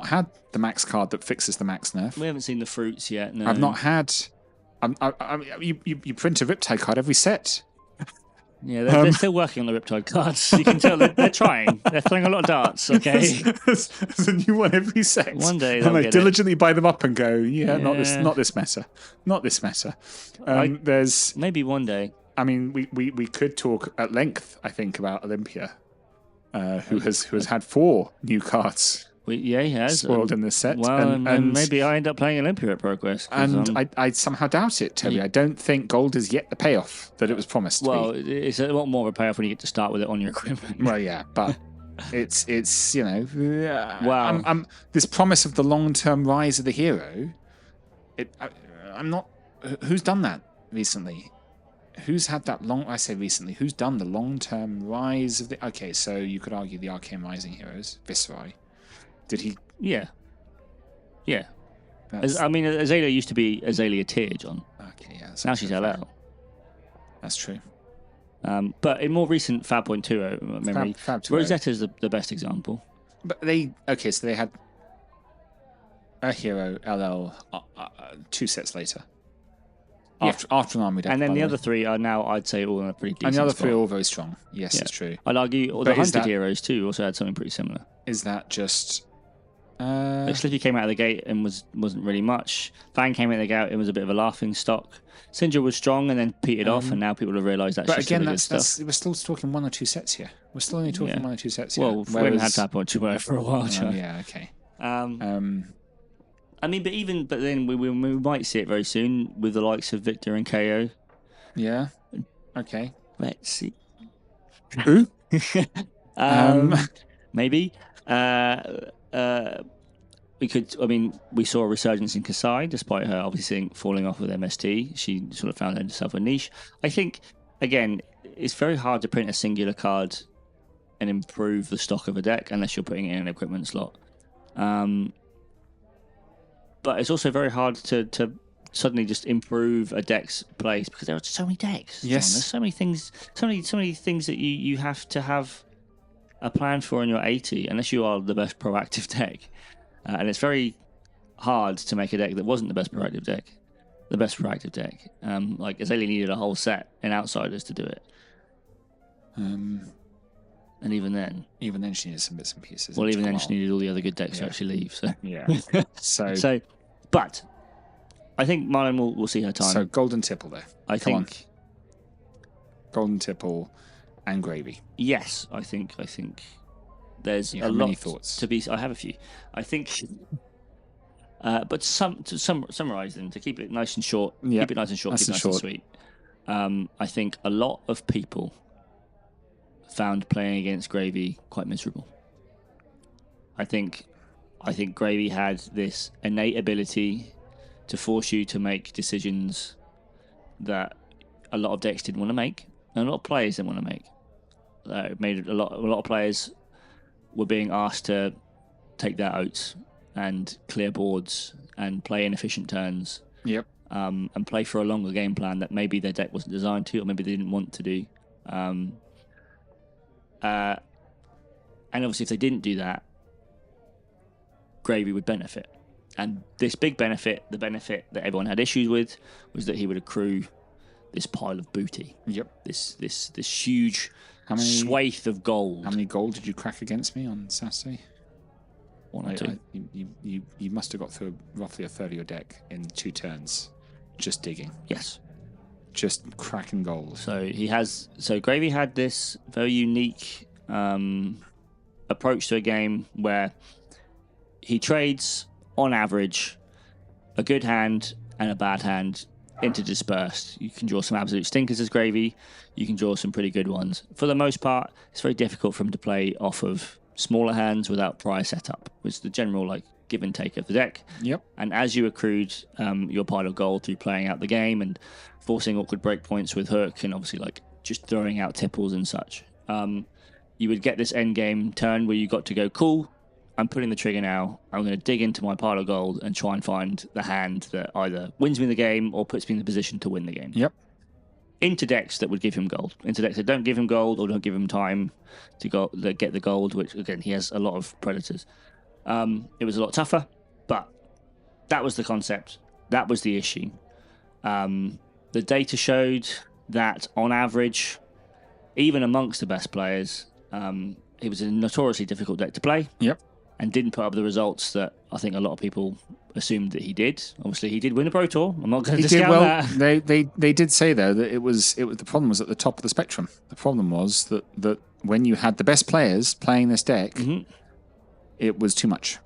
had the max card that fixes the max nerf. we haven't seen the fruits yet. No. I've not had. You print a Riptide card every set. Yeah, they're still working on the Riptide cards. You can tell they're trying. They're throwing a lot of darts. Okay. There's a new one every set. One day and they'll I get diligently buy them up and go, not this meta, not this meta. There's, Maybe one day. I mean, we could talk at length, I think, about Olympia, who has had 4 new cards He has. spoiled in this set. Well, and maybe I end up playing Olympia at Progress. And I somehow doubt it, Toby. I don't think gold is yet the payoff that it was promised to well, be. it's a lot more of a payoff when you get to start with it on your equipment. Well, yeah, but it's Wow. This promise of the long-term rise of the hero. I'm not. Who's done that recently? Who's had that long? I say recently. Who's done the long-term rise of the? Okay, so you could argue the Arcane Rising heroes, Viserai. Did he? Yeah. That's, Azalea used to be Azalea Tier, John. okay, yeah. Now she's LL. That's true. But in more recent Fab 2.0 memory, Fab 2.0. Rosetta's the best example. But so they had a hero LL 2 sets later. After an army deck. And then by the way. other 3 are now, I'd say, all in a pretty decent And the other spot. 3 are all very strong. Yes, Yeah. it's true. I'd argue all But the is Hunted that- heroes too also had something pretty similar. Is that just? Like Slippy came out of the gate and wasn't really much. Fang came out of the gate and was a bit of a laughing stock. Syndra was strong and then petered off, and now people have realised that's But just again, really that's good stuff. we're still talking 1 or 2 sets here. We're still only talking Yeah. 1 or 2 sets here. Well, we haven't had Fab 2.0 for a while, Joe. yeah, okay. I mean, but then we might see it very soon with the likes of Victor and KO. Yeah. Okay. Let's see. Ooh. Maybe. We could. I mean, we saw a resurgence in Kasai, despite her obviously falling off with MST. She sort of found herself a niche. I think, again, it's very hard to print a singular card and improve the stock of a deck unless you're putting it in an equipment slot. But it's also very hard to suddenly just improve a deck's place because there are so many decks. John. Yes. There's so many things. So many things that you have to have a plan for in your 80 unless you are the best proactive deck. And it's very hard to make a deck that wasn't the best proactive deck. Like Azalea needed a whole set in Outsiders to do it. And even then she needed some bits and pieces. well, It even took a then she while. needed all the other good decks to actually leave. So, Yeah. So but I think Marlon will see her time. so Golden Tipple there. I Come on. think Golden Tipple and Gravy. yes. I think there's You a have lot many thoughts. to be. I have a few. I think. But to summarize them, to keep it nice and short, Yeah, keep it nice and short, nice keep it and nice and short. sweet. I think a lot of people found playing against Gravy quite miserable. I think Gravy had this innate ability to force you to make decisions that a lot of decks didn't want to make, and a lot of players didn't want to make. It made a lot of players were being asked to take their oats and clear boards and play inefficient turns. Yep. and play for a longer game plan that maybe their deck wasn't designed to, or maybe they didn't want to do. And obviously, if they didn't do that, Gravy would benefit. And this big benefit, the benefit that everyone had issues with, was that he would accrue this pile of booty. Yep. This huge swathe of gold. How many gold did you crack against me on Saturday? 1 or 2. You must have got through roughly a third of your deck in 2 turns, just digging. Yes. Just cracking gold. So Gravy had this very unique approach to a game where he trades, on average, a good hand and a bad hand interdispersed. You can draw some absolute stinkers as Gravy. You can draw some pretty good ones. For the most part, it's very difficult for him to play off of smaller hands without prior setup, which is the general give and take of the deck. Yep. And as you accrued your pile of gold through playing out the game and forcing awkward breakpoints with Hook and obviously just throwing out tipples and such, you would get this end game turn where you got to go, cool, I'm putting the trigger now. I'm going to dig into my pile of gold and try and find the hand that either wins me the game or puts me in the position to win the game. Yep. Into decks that would give him gold. Into decks that don't give him gold or don't give him time to get the gold, which, again, he has a lot of predators. It was a lot tougher, but that was the concept. That was the issue. The data showed that, on average, even amongst the best players, it was a notoriously difficult deck to play. Yep. And didn't put up the results that I think a lot of people assumed that he did. Obviously, he did win a Pro Tour. I'm not going to discount that. They did say, though, that it was the problem was at the top of the spectrum. The problem was that when you had the best players playing this deck, it was too much.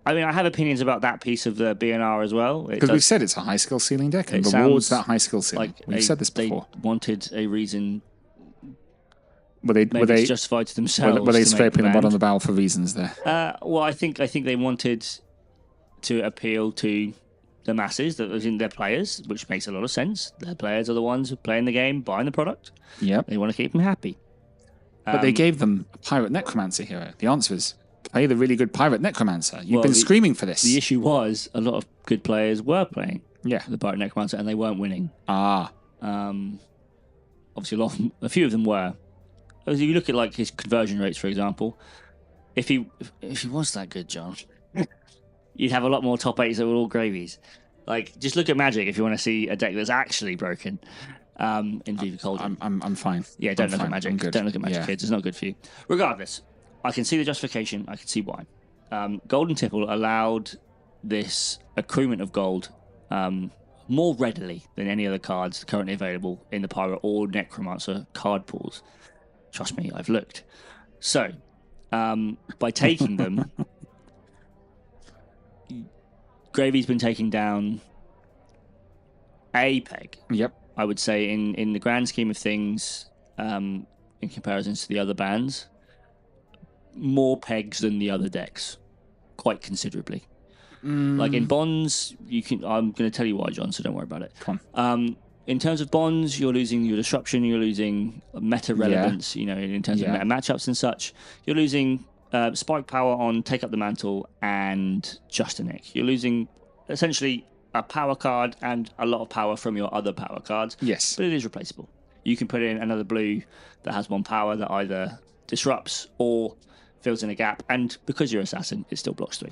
I mean, I have opinions about that piece of the BnR as well. Because we've said it's a high skill ceiling deck and rewards that high skill ceiling. We've said this before. They wanted a reason. Were they justified to themselves? Were they scraping the bottom of the barrel for reasons there? Well, I think they wanted to appeal to the masses, that was in their players, which makes a lot of sense. Their players are the ones who are playing the game, buying the product. Yep. They want to keep them happy. But they gave them a Pirate Necromancer hero. The answer is play the really good Pirate Necromancer. You've been screaming for this. The issue was a lot of good players were playing the Pirate Necromancer and they weren't winning. Obviously, a few of them were. As you look at his conversion rates, for example, if he was that good, John, you'd have a lot more top 8s that were all gravies. Just look at Magic if you want to see a deck that's actually broken. In Viva Cauldron. I'm fine. Yeah, don't look at Magic. Don't look at Magic, kids. It's not good for you. Regardless, I can see the justification. I can see why. Golden Tipple allowed this accruement of gold more readily than any other cards currently available in the Pirate or Necromancer card pools. Trust me, I've looked. So, by taking them, Gravy's been taking down a peg. Yep. I would say in the grand scheme of things, in comparison to the other bands, more pegs than the other decks, quite considerably. In Bonds, I'm going to tell you why, John, so don't worry about it. Come on. In terms of Bonds, you're losing your disruption, you're losing meta relevance, in terms of meta matchups and such. You're losing spike power on Take Up the Mantle and Just a Nick. You're losing essentially a power card and a lot of power from your other power cards. Yes. But it is replaceable. You can put in another blue that has one power that either disrupts or fills in a gap, and because you're Assassin, it still blocks 3.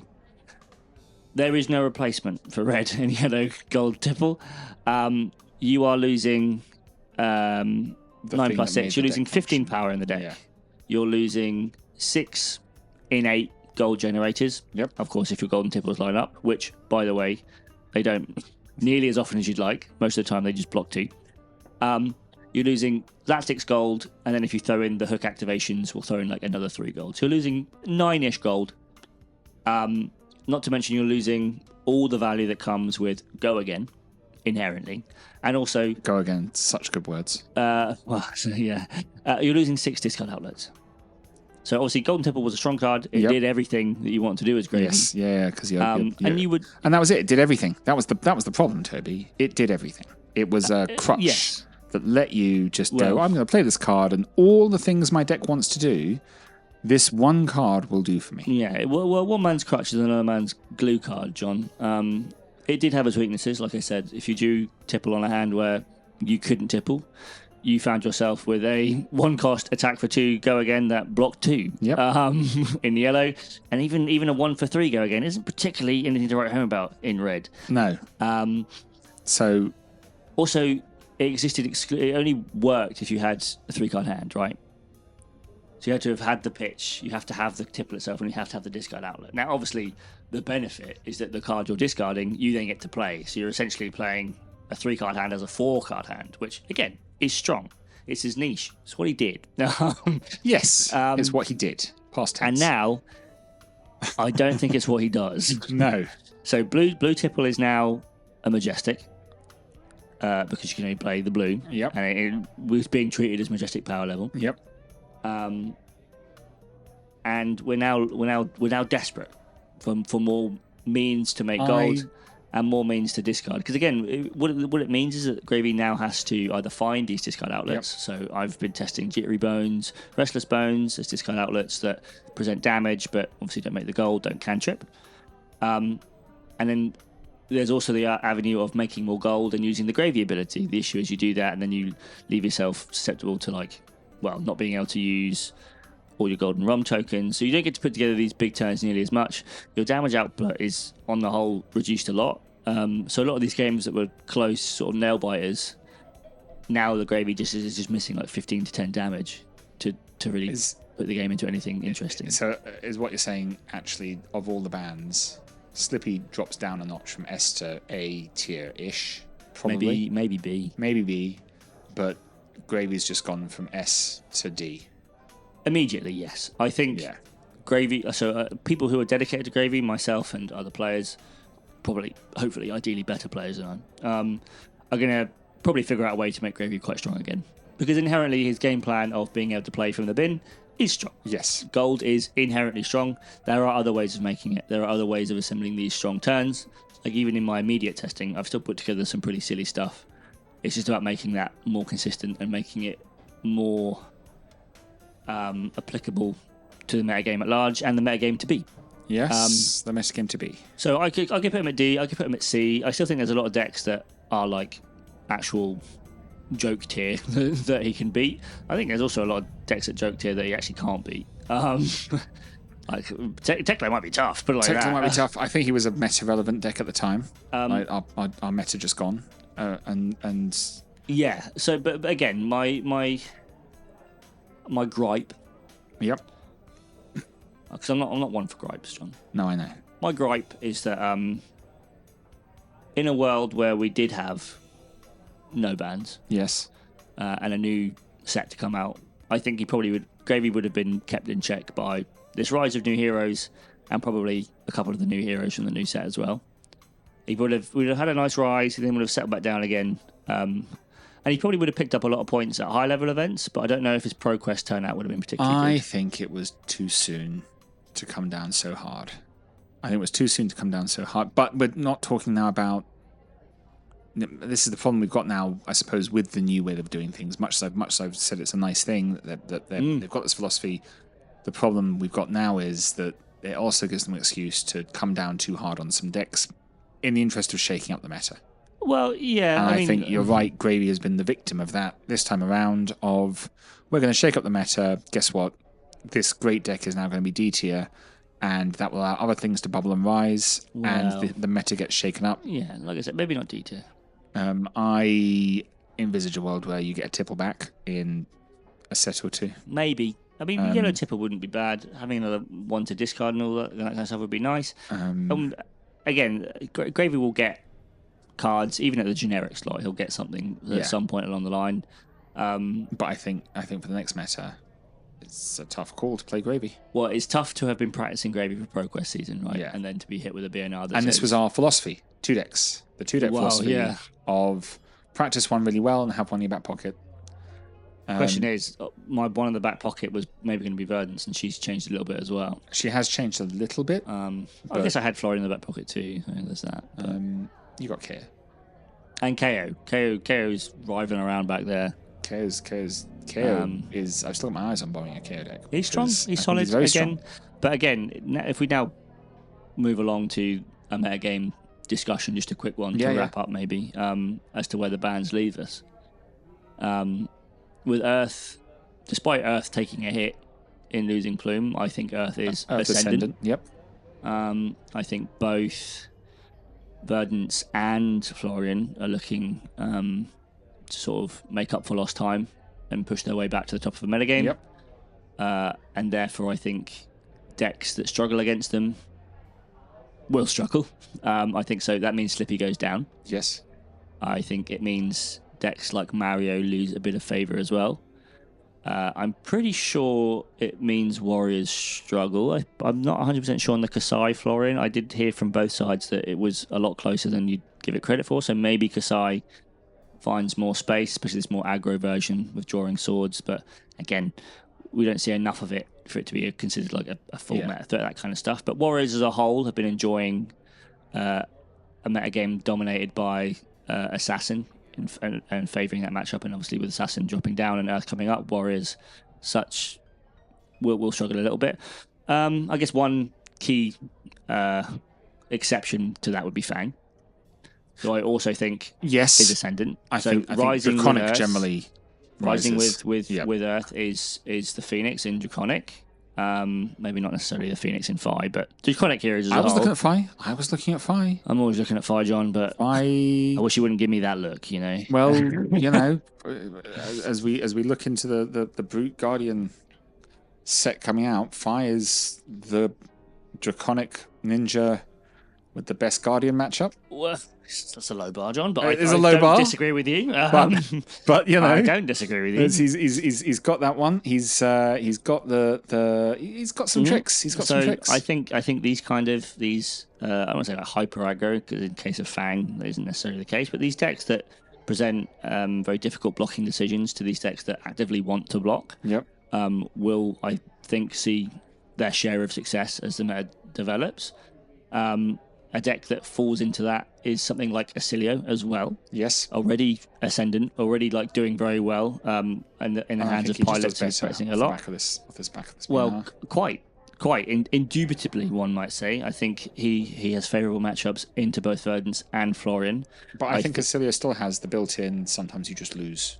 There is no replacement for red and yellow gold tipple. You are losing 9 plus 6. You're losing 15 power in the deck. Yeah. You're losing 6 innate gold generators. Yep. Of course, if your golden tipples line up, which, by the way, they don't nearly as often as you'd like. Most of the time, they just block 2. You're losing that 6 gold, and then if you throw in the hook activations, we'll throw in another 3 gold. So you're losing 9-ish gold. Not to mention you're losing all the value that comes with Go Again, inherently. And also... Go Again, such good words. You're losing 6 discard outlets. So obviously, Golden Tipple was a strong card. It did everything that you want to do as Gravy. Yes, because and you would, and that was it. It did everything. That was the problem, Toby. It did everything. It was a crutch that let you just go. I'm going to play this card, and all the things my deck wants to do, This one card will do for me. Yeah, well, one man's crutch is another man's glue card, John. It did have its weaknesses, like I said. If you do tipple on a hand where you couldn't tipple, you found yourself with a 1-cost attack for 2 go again that blocked 2 in yellow, and even a 1 for 3 go again isn't particularly anything to write home about in red. No. So also it existed. It only worked if you had a 3-card hand, right? So you had to have had the pitch, you have to have the tipple itself, and you have to have the discard outlet. Now, obviously, the benefit is that the card you're discarding, you then get to play. So you're essentially playing a 3-card hand as a 4-card hand, which, again, is strong. It's his niche. It's what he did. yes, it's what he did. Past tense. And now, I don't think it's what he does. No. So blue tipple is now a majestic, because you can only play the blue. Yep. And it was being treated as majestic power level. Yep. And we're now desperate for more means to make gold and more means to discard. Because again, what it means is that Gravy now has to either find these discard outlets. Yep. So I've been testing Jittery Bones, Restless Bones as discard outlets that present damage, but obviously don't make the gold, don't cantrip. And then there's also the avenue of making more gold and using the Gravy ability. The issue is you do that and then you leave yourself susceptible to not being able to use all your golden rum tokens, so you don't get to put together these big turns nearly as much. Your damage output is, on the whole, reduced a lot. So a lot of these games that were close, sort of nail biters, now the Gravy is just missing like 15 to 10 damage to really put the game into anything interesting. So is what you're saying, actually, of all the bands, Slippy drops down a notch from S to A tier-ish, probably. Maybe B. Maybe B, but Gravy's just gone from S to D. Immediately, yes. I think Gravy, so people who are dedicated to Gravy, myself and other players, probably, hopefully, ideally better players than I, are going to probably figure out a way to make Gravy quite strong again. Because inherently his game plan of being able to play from the bin is strong. Yes. Gold is inherently strong. There are other ways of making it. There are other ways of assembling these strong turns. Like even in my immediate testing, I've still put together some pretty silly stuff. It's just about making that more consistent and making it more applicable to the metagame at large and the metagame to be. Yes, the metagame to be. So I could put him at D, I could put him at C. I still think there's a lot of decks that are like actual joke tier that he can beat. I think there's also a lot of decks at joke tier that he actually can't beat. Like Tekla might be tough, but Tekla might be tough. I think he was a meta relevant deck at the time. Our meta just gone, and yeah. So, but again, my gripe. Yep. Because I'm not one for gripes, John. No, I know. My gripe is that in a world where we did have no bans, yes, and a new set to come out, I think Gravy would have been kept in check by this rise of new heroes and probably a couple of the new heroes from the new set as well. He would have had a nice rise, and then would have settled back down again. And he probably would have picked up a lot of points at high-level events, but I don't know if his Pro Quest turnout would have been particularly good. I think it was too soon to come down so hard. I think it was too soon to come down so hard. But we're not talking now about... This is the problem we've got now, I suppose, with the new way of doing things. Much as I've said it's a nice thing that they've got this philosophy, the problem we've got now is that it also gives them an excuse to come down too hard on some decks in the interest of shaking up the meta. Well, yeah. And I think you're right. Gravy has been the victim of that this time around. Of we're going to shake up the meta. Guess what? This great deck is now going to be D tier, and that will allow other things to bubble and rise, and the meta gets shaken up. Yeah, like I said, maybe not D tier. I envisage a world where you get a tipple back in a set or two. Maybe. I mean, yellow tipple wouldn't be bad. Having another one to discard and all that kind of stuff would be nice. Again, Gravy will get cards, even at the generic slot, he'll get something at some point along the line. But I think for the next meta, it's a tough call to play Gravy. Well, it's tough to have been practicing Gravy for Pro Quest season, right? Yeah. And then to be hit with a BnR. And this was our philosophy, 2 decks. The 2-deck philosophy of practice one really well and have one in your back pocket. Question is, one in the back pocket was maybe going to be Verdant's, and she's changed a little bit as well. She has changed a little bit. I guess I had Florida in the back pocket too. I mean, there's that. You got Kia. And KO. KO's rivaling around back there. KO is. I've still got my eyes on bowling a KO deck. He's strong. He's solid. He's very again, strong. But again, if we now move along to a metagame discussion, just a quick one to wrap up, maybe, as to where the bans leave us. With Earth, despite Earth taking a hit in losing Plume, I think Earth is ascendant. Yep. I think both Verdance and Florian are looking to sort of make up for lost time and push their way back to the top of the metagame. Yep. And therefore, I think decks that struggle against them will struggle. I think so. That means Slippy goes down. Yes. I think it means decks like Mario lose a bit of favour as well. I'm pretty sure it means Warriors struggle. I'm not 100% sure on the Kasai Florian. I did hear from both sides that it was a lot closer than you'd give it credit for. So maybe Kasai finds more space, especially this more aggro version with drawing swords. But again, we don't see enough of it for it to be considered like a full meta threat, that kind of stuff. But Warriors as a whole have been enjoying a metagame dominated by Assassin and favouring that matchup, and obviously with Assassin dropping down and Earth coming up, Warriors will struggle a little bit. I guess one key exception to that would be Fang, who I also think is ascendant. I think Draconic generally rising rises. with Earth is the Phoenix in Draconic. Maybe not necessarily the Phoenix in Phi, but Draconic heroes as I was whole. looking at Phi. I'm always looking at Phi, John, but I wish you wouldn't give me that look, you know. Well, you know, as we look into the Brute Guardian set coming out, Phi is the Draconic ninja with the best Guardian matchup. Well, that's a low bar, John, but It is a I low don't bar. disagree with you. But you know, I don't disagree with you. He's got that one. He's got he's got some tricks. He's got some tricks. I think these I don't want to say like hyper aggro, because in case of Fang that isn't necessarily the case, but these decks that present very difficult blocking decisions to these decks that actively want to block, will, I think, see their share of success as the meta develops. A deck that falls into that is something like Acilio as well. Yes. Already ascendant, already like doing very well, and in the hands of pilots who's pressing a lot. Well, quite indubitably, one might say. I think he has favourable matchups into both Verdance and Florian. But I think Acilio still has the built-in, sometimes you just lose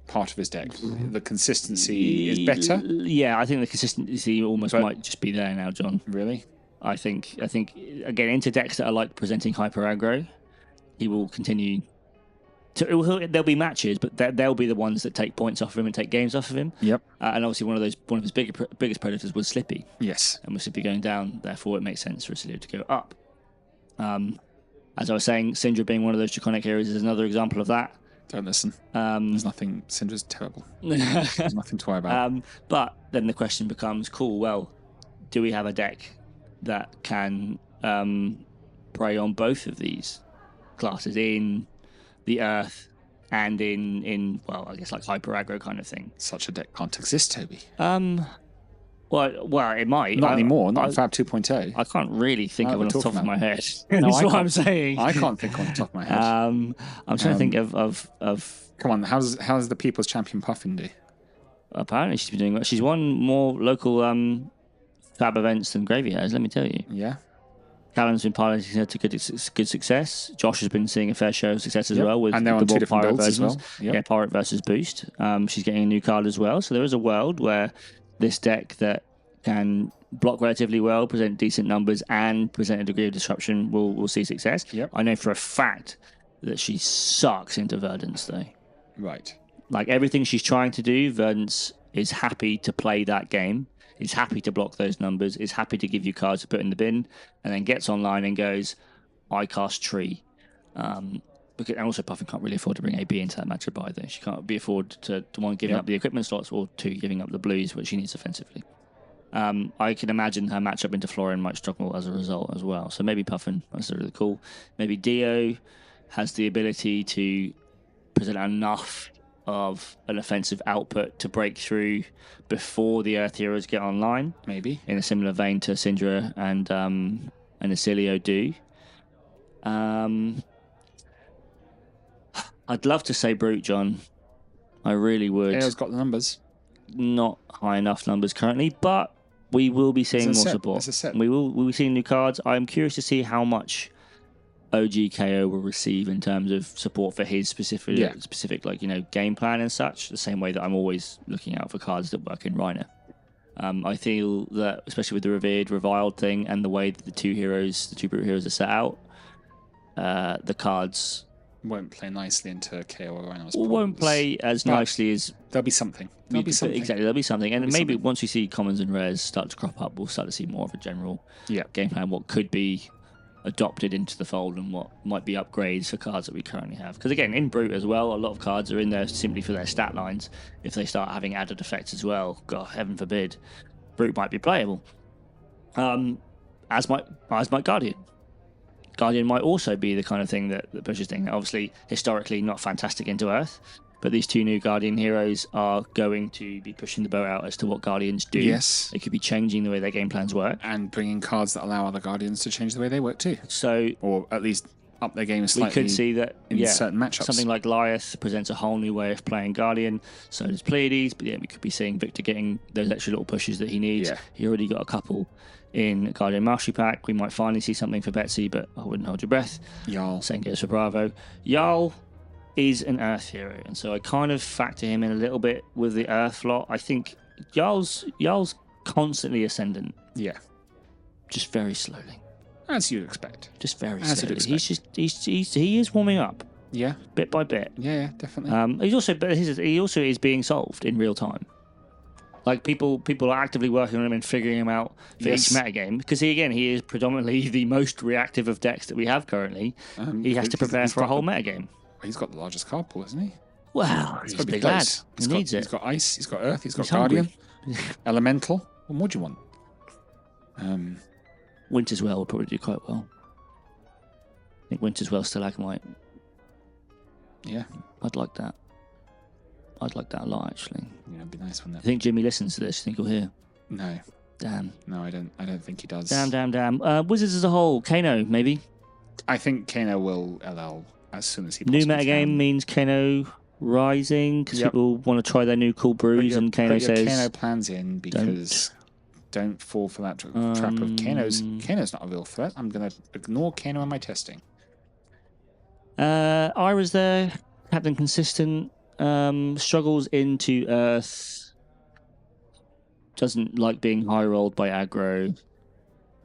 part of his deck. The consistency is better. Yeah, I think the consistency almost might just be there now, John. Really? I think again, into decks that are like presenting hyper aggro, he will continue to. There'll be matches, but they'll be the ones that take points off of him and take games off of him. Yep. And obviously, one of his biggest predators was Slippy. Yes. And with Slippy going down, therefore, it makes sense for Acilio to go up. As I was saying, Syndra being one of those Draconic heroes is another example of that. Don't listen. There's nothing. Syndra's terrible. There's nothing to worry about. But then the question becomes, cool. Well, do we have a deck that can prey on both of these classes in the Earth and in well, I guess like hyper aggro kind of thing? Such a deck can't exist, Toby. Well, it might. Not anymore. Not Fab 2.0. I can't really think of it on the top of my head. No, That's what I'm saying. I can't think on the top of my head. I'm trying to think of. Come on, how's the People's Champion Puffin do? Apparently, she's been doing well. She's won more local Fab events than Gravy has, let me tell you. Yeah. Callum's been piloting her to good success. Josh has been seeing a fair share of success as well with and they're on two different Pirate builds versions. as well. Yep. Yeah, Pirate versus Boost. She's getting a new card as well. So there is a world where this deck that can block relatively well, present decent numbers, and present a degree of disruption will see success. Yep. I know for a fact that she sucks into Verdance, though. Right. Like everything she's trying to do, Verdance is happy to play that game. Is happy to block those numbers, is happy to give you cards to put in the bin, and then gets online and goes, I cast Tree. And also Puffin can't really afford to bring AB into that matchup either. She can't be afford to one, giving up the equipment slots, or two, giving up the blues, which she needs offensively. I can imagine her matchup into Florian might struggle as a result as well. So maybe Puffin, that's really cool. Maybe Dio has the ability to present enough of an offensive output to break through before the Earth heroes get online. Maybe. In a similar vein to Syndra and Acilio do. I'd love to say Brute, John. I really would. KO's got the numbers. Not high enough numbers currently, but we will be seeing more support. It's a set. We'll be seeing new cards. I'm curious to see how much OG KO will receive in terms of support for his specific game plan and such. The same way that I'm always looking out for cards that work in Rhino. I feel that, especially with the revered, reviled thing and the way that the two brute heroes are set out, the cards won't play nicely into KO or Rhino's. Won't play as nicely as. There'll be something. Exactly, there'll be something. And maybe once we see commons and rares start to crop up, we'll start to see more of a general game plan, what could be adopted into the fold and what might be upgrades for cards that we currently have. Because again, in Brute as well, a lot of cards are in there simply for their stat lines. If they start having added effects as well, God, heaven forbid, Brute might be playable. As might Guardian. Guardian might also be the kind of thing that pushes things. Obviously, historically, not fantastic into Earth, but these two new Guardian heroes are going to be pushing the boat out as to what Guardians do. Yes. They could be changing the way their game plans work. And bringing cards that allow other Guardians to change the way they work too. So, or at least up their game slightly. We could see that in certain matchups. Something like Lyeth presents a whole new way of playing Guardian. So does Pleiades. But we could be seeing Victor getting those extra little pushes that he needs. Yeah. He already got a couple in Guardian Mastery Pack. We might finally see something for Betsy, but I wouldn't hold your breath. Jarl. Same goes for Bravo. Jarl is an Earth hero, and so I kind of factor him in a little bit with the Earth lot. I think Jarl's constantly ascendant. Yeah. Just very slowly. As you'd expect. Just very slowly. He is warming up. Yeah. Bit by bit. Yeah, definitely. He also is being solved in real time. Like people are actively working on him and figuring him out for each metagame, because he is predominantly the most reactive of decks that we have currently. He has to prepare for a whole metagame. He's got the largest card pool, hasn't he? Wow, he's a big lad. He needs it. He's got Ice, he's got Earth, he's got Guardian, Elemental. What more do you want? Winter's Well would probably do quite well. I think Winter's Well Stalagmite. Yeah. I'd like that. I'd like that a lot, actually. Yeah, it'd be nice, wouldn't it? I think Jimmy listens to this. You think he'll hear? No. Damn. No, I don't think he does. Damn. Wizards as a whole. Kano, maybe? I think Kano will LL as soon as he New possibly metagame can. means Kano rising, because people want to try their new cool brews, and Kano says... Kano plans in, because don't fall for that trap of Kano's not a real threat. I'm going to ignore Kano in my testing. Ira's there. Captain Consistent. Struggles into Earth. Doesn't like being high rolled by aggro.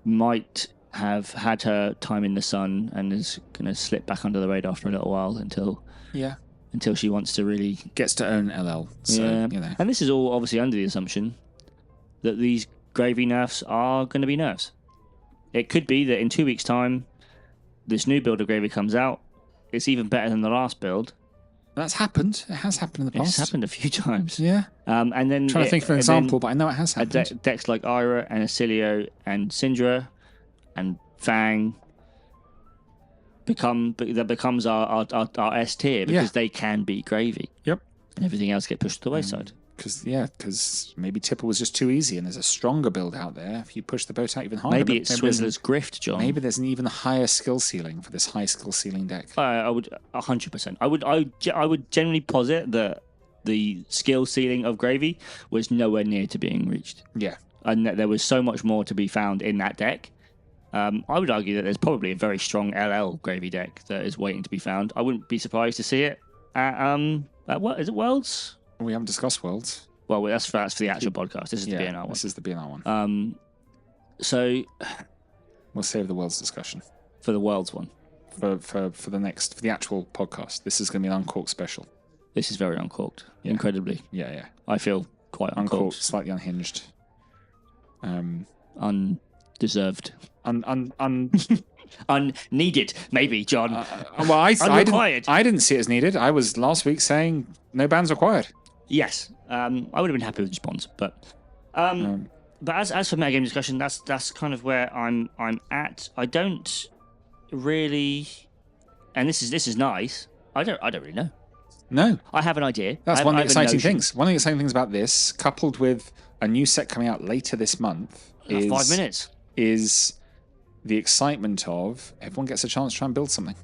Might have had her time in the sun and is going to slip back under the radar for a little while until she wants to really gets to own LL. So, And this is all obviously under the assumption that these gravy nerfs are going to be nerfs. It could be that in 2 weeks' time, this new build of gravy comes out. It's even better than the last build. That's happened. It has happened in the past. It's happened a few times. Yeah. And then I'm trying to think of an example, but I know it has happened. Decks like Ira and Acilio and Syndra and Fang becomes our S tier, because they can be gravy. Yep. And everything else get pushed to the wayside. Because maybe Tipple was just too easy, and there's a stronger build out there. If you push the boat out even harder, maybe it's Swindler's Grift, John. Maybe there's an even higher skill ceiling for this high skill ceiling deck. I would 100%. I would generally posit that the skill ceiling of gravy was nowhere near to being reached. Yeah, and that there was so much more to be found in that deck. I would argue that there's probably a very strong LL gravy deck that is waiting to be found. I wouldn't be surprised to see it at what is it, Worlds? We haven't discussed Worlds. Well, that's for the actual podcast. This is the BnR one. This is the BnR one. So we'll save the Worlds discussion for the Worlds one. For the actual podcast. This is going to be an Uncorked special. This is very uncorked. Yeah. Incredibly. Yeah. I feel quite uncorked. Slightly unhinged. Undeserved. Unneeded, maybe, John. I didn't see it as needed. I was last week saying no bans required. Yes, I would have been happy with the response, but as for metagame discussion, that's kind of where I'm at. I don't really, and this is nice. I don't really know. No, I have an idea. That's one of the exciting things. One of the exciting things about this, coupled with a new set coming out later this month, is 5 minutes. Is the excitement of everyone gets a chance to try and build something.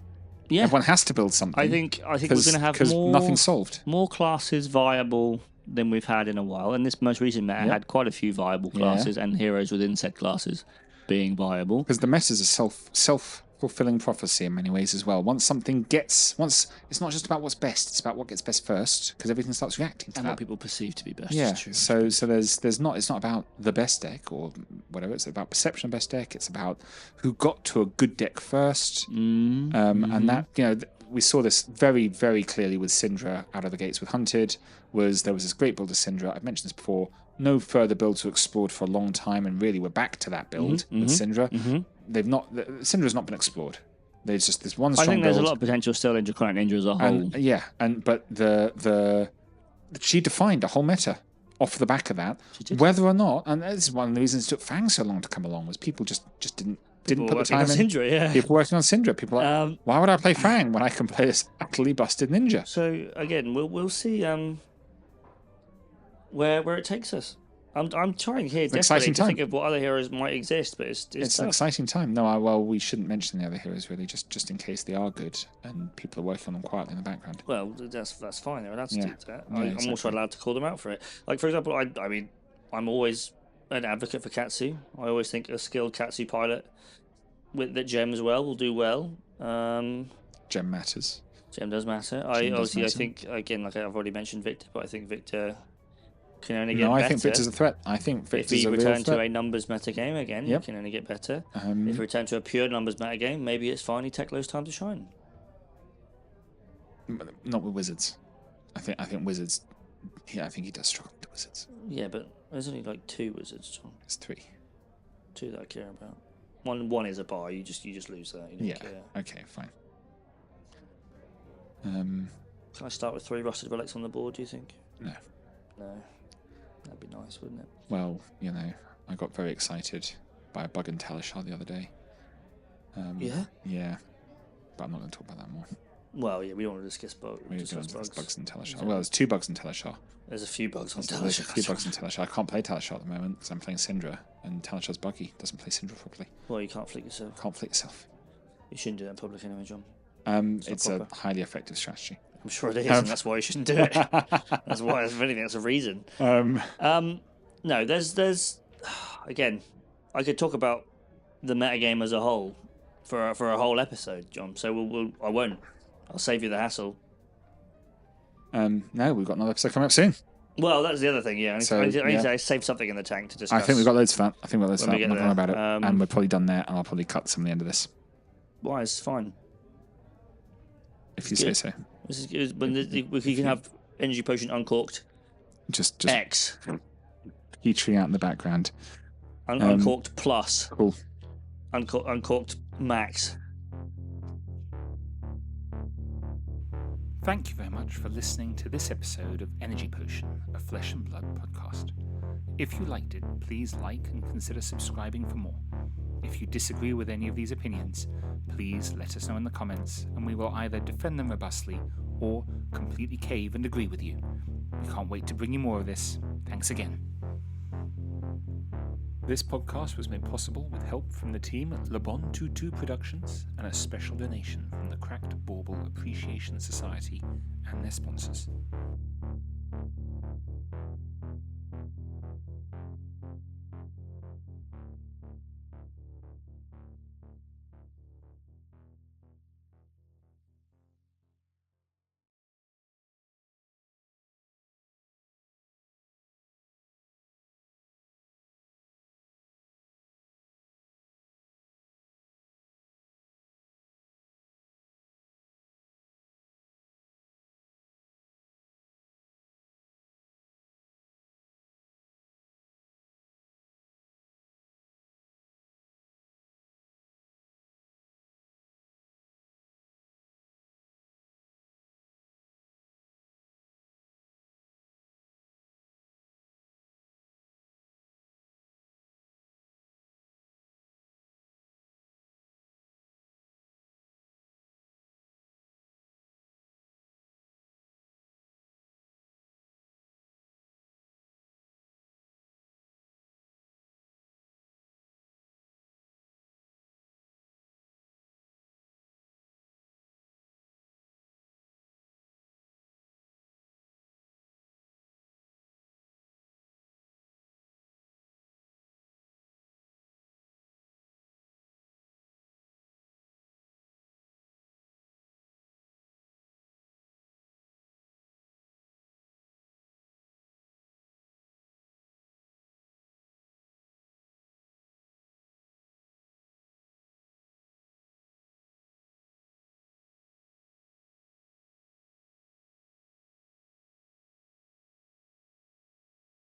Yeah. Everyone has to build something. I think we're going to have because nothing's solved. more classes viable than we've had in a while. And this most recent meta had quite a few viable classes and heroes within said classes being viable. Because the meta is a self-fulfilling prophecy in many ways as well. Once it's not just about what's best; it's about what gets best first. Because everything starts reacting to and that. what people perceive to be best. Yeah. True. So it's not about the best deck or whatever. It's about perception of best deck. It's about who got to a good deck first. And that we saw this very, very clearly with Syndra out of the gates with Hunted. There was this great build of Syndra. I've mentioned this before. No further builds were explored for a long time, and really we're back to that build with Syndra. Syndra's not been explored. There's just this one strong build. I think there's a lot of potential still in Draconic Ninja as a whole. But she defined a whole meta off the back of that. Whether or not, and this is one of the reasons it took Fang so long to come along, was people just didn't put the time in. Syndra, yeah. People working on Syndra. People are like, why would I play Fang when I can play this utterly busted ninja? So again, we'll see where it takes us. I'm trying here desperately to think of what other heroes might exist, but it's an exciting time. No, we shouldn't mention the other heroes really, just in case they are good and people are working on them quietly in the background. Well, that's fine. They're allowed to do that. I'm also allowed to call them out for it. Like for example, I mean, I'm always an advocate for Katsu. I always think a skilled Katsu pilot that Gem as well will do well. Gem matters. Gem does matter. I think again, like I've already mentioned Victor, but I think Victor can only get better. I think Victor's a threat. I think Victor's a real threat. If we return to a numbers meta game again, he can only get better. If we return to a pure numbers meta game, maybe it's finally Teklo's time to shine. Not with Wizards. I think Wizards. Yeah, I think he does struggle with Wizards. Yeah, but there's only like 2 Wizards, John. There's 3. 2 that I care about. One is a bar. You just lose that. You don't care. Okay, fine. Can I start with 3 rusted relics on the board? Do you think? No. That'd be nice, wouldn't it? Well, I got very excited by a bug in Talishar the other day. Yeah. But I'm not going to talk about that more. Well, yeah, we don't want to discuss bugs. Bugs in Talishar. Exactly. Well, there's 2 bugs in Talishar. There's a few bugs on Talishar. There's a few bugs in Talishar. I can't play Talishar at the moment because I'm playing Syndra, and Talishar's buggy. Doesn't play Syndra properly. Well, you can't flick yourself. Can't flick yourself. You shouldn't do that in public anyway, John. It's a highly effective strategy. I'm sure it is, and that's why you shouldn't do it. That's why. If anything, that's a reason. No, there's again, I could talk about the metagame as a whole for a whole episode, John. So I won't. I'll save you the hassle. No, we've got another episode coming up soon. Well, that's the other thing. Yeah, I need to save something in the tank to discuss. I think we've got loads of that. I'm not worrying about it. And we're probably done there, and I'll probably cut some of the end of this. Why? It's fine. If you say so. This is good. When we can have Energy Potion Uncorked. Just X. Petri out in the background. Uncorked Plus. Cool. Uncorked Max. Thank you very much for listening to this episode of Energy Potion, a Flesh and Blood podcast. If you liked it, please like and consider subscribing for more. If you disagree with any of these opinions, please let us know in the comments, and we will either defend them robustly or completely cave and agree with you. We can't wait to bring you more of this. Thanks again. This podcast was made possible with help from the team at Le Bon Tutu Productions and a special donation from the Cracked Bauble Appreciation Society and their sponsors.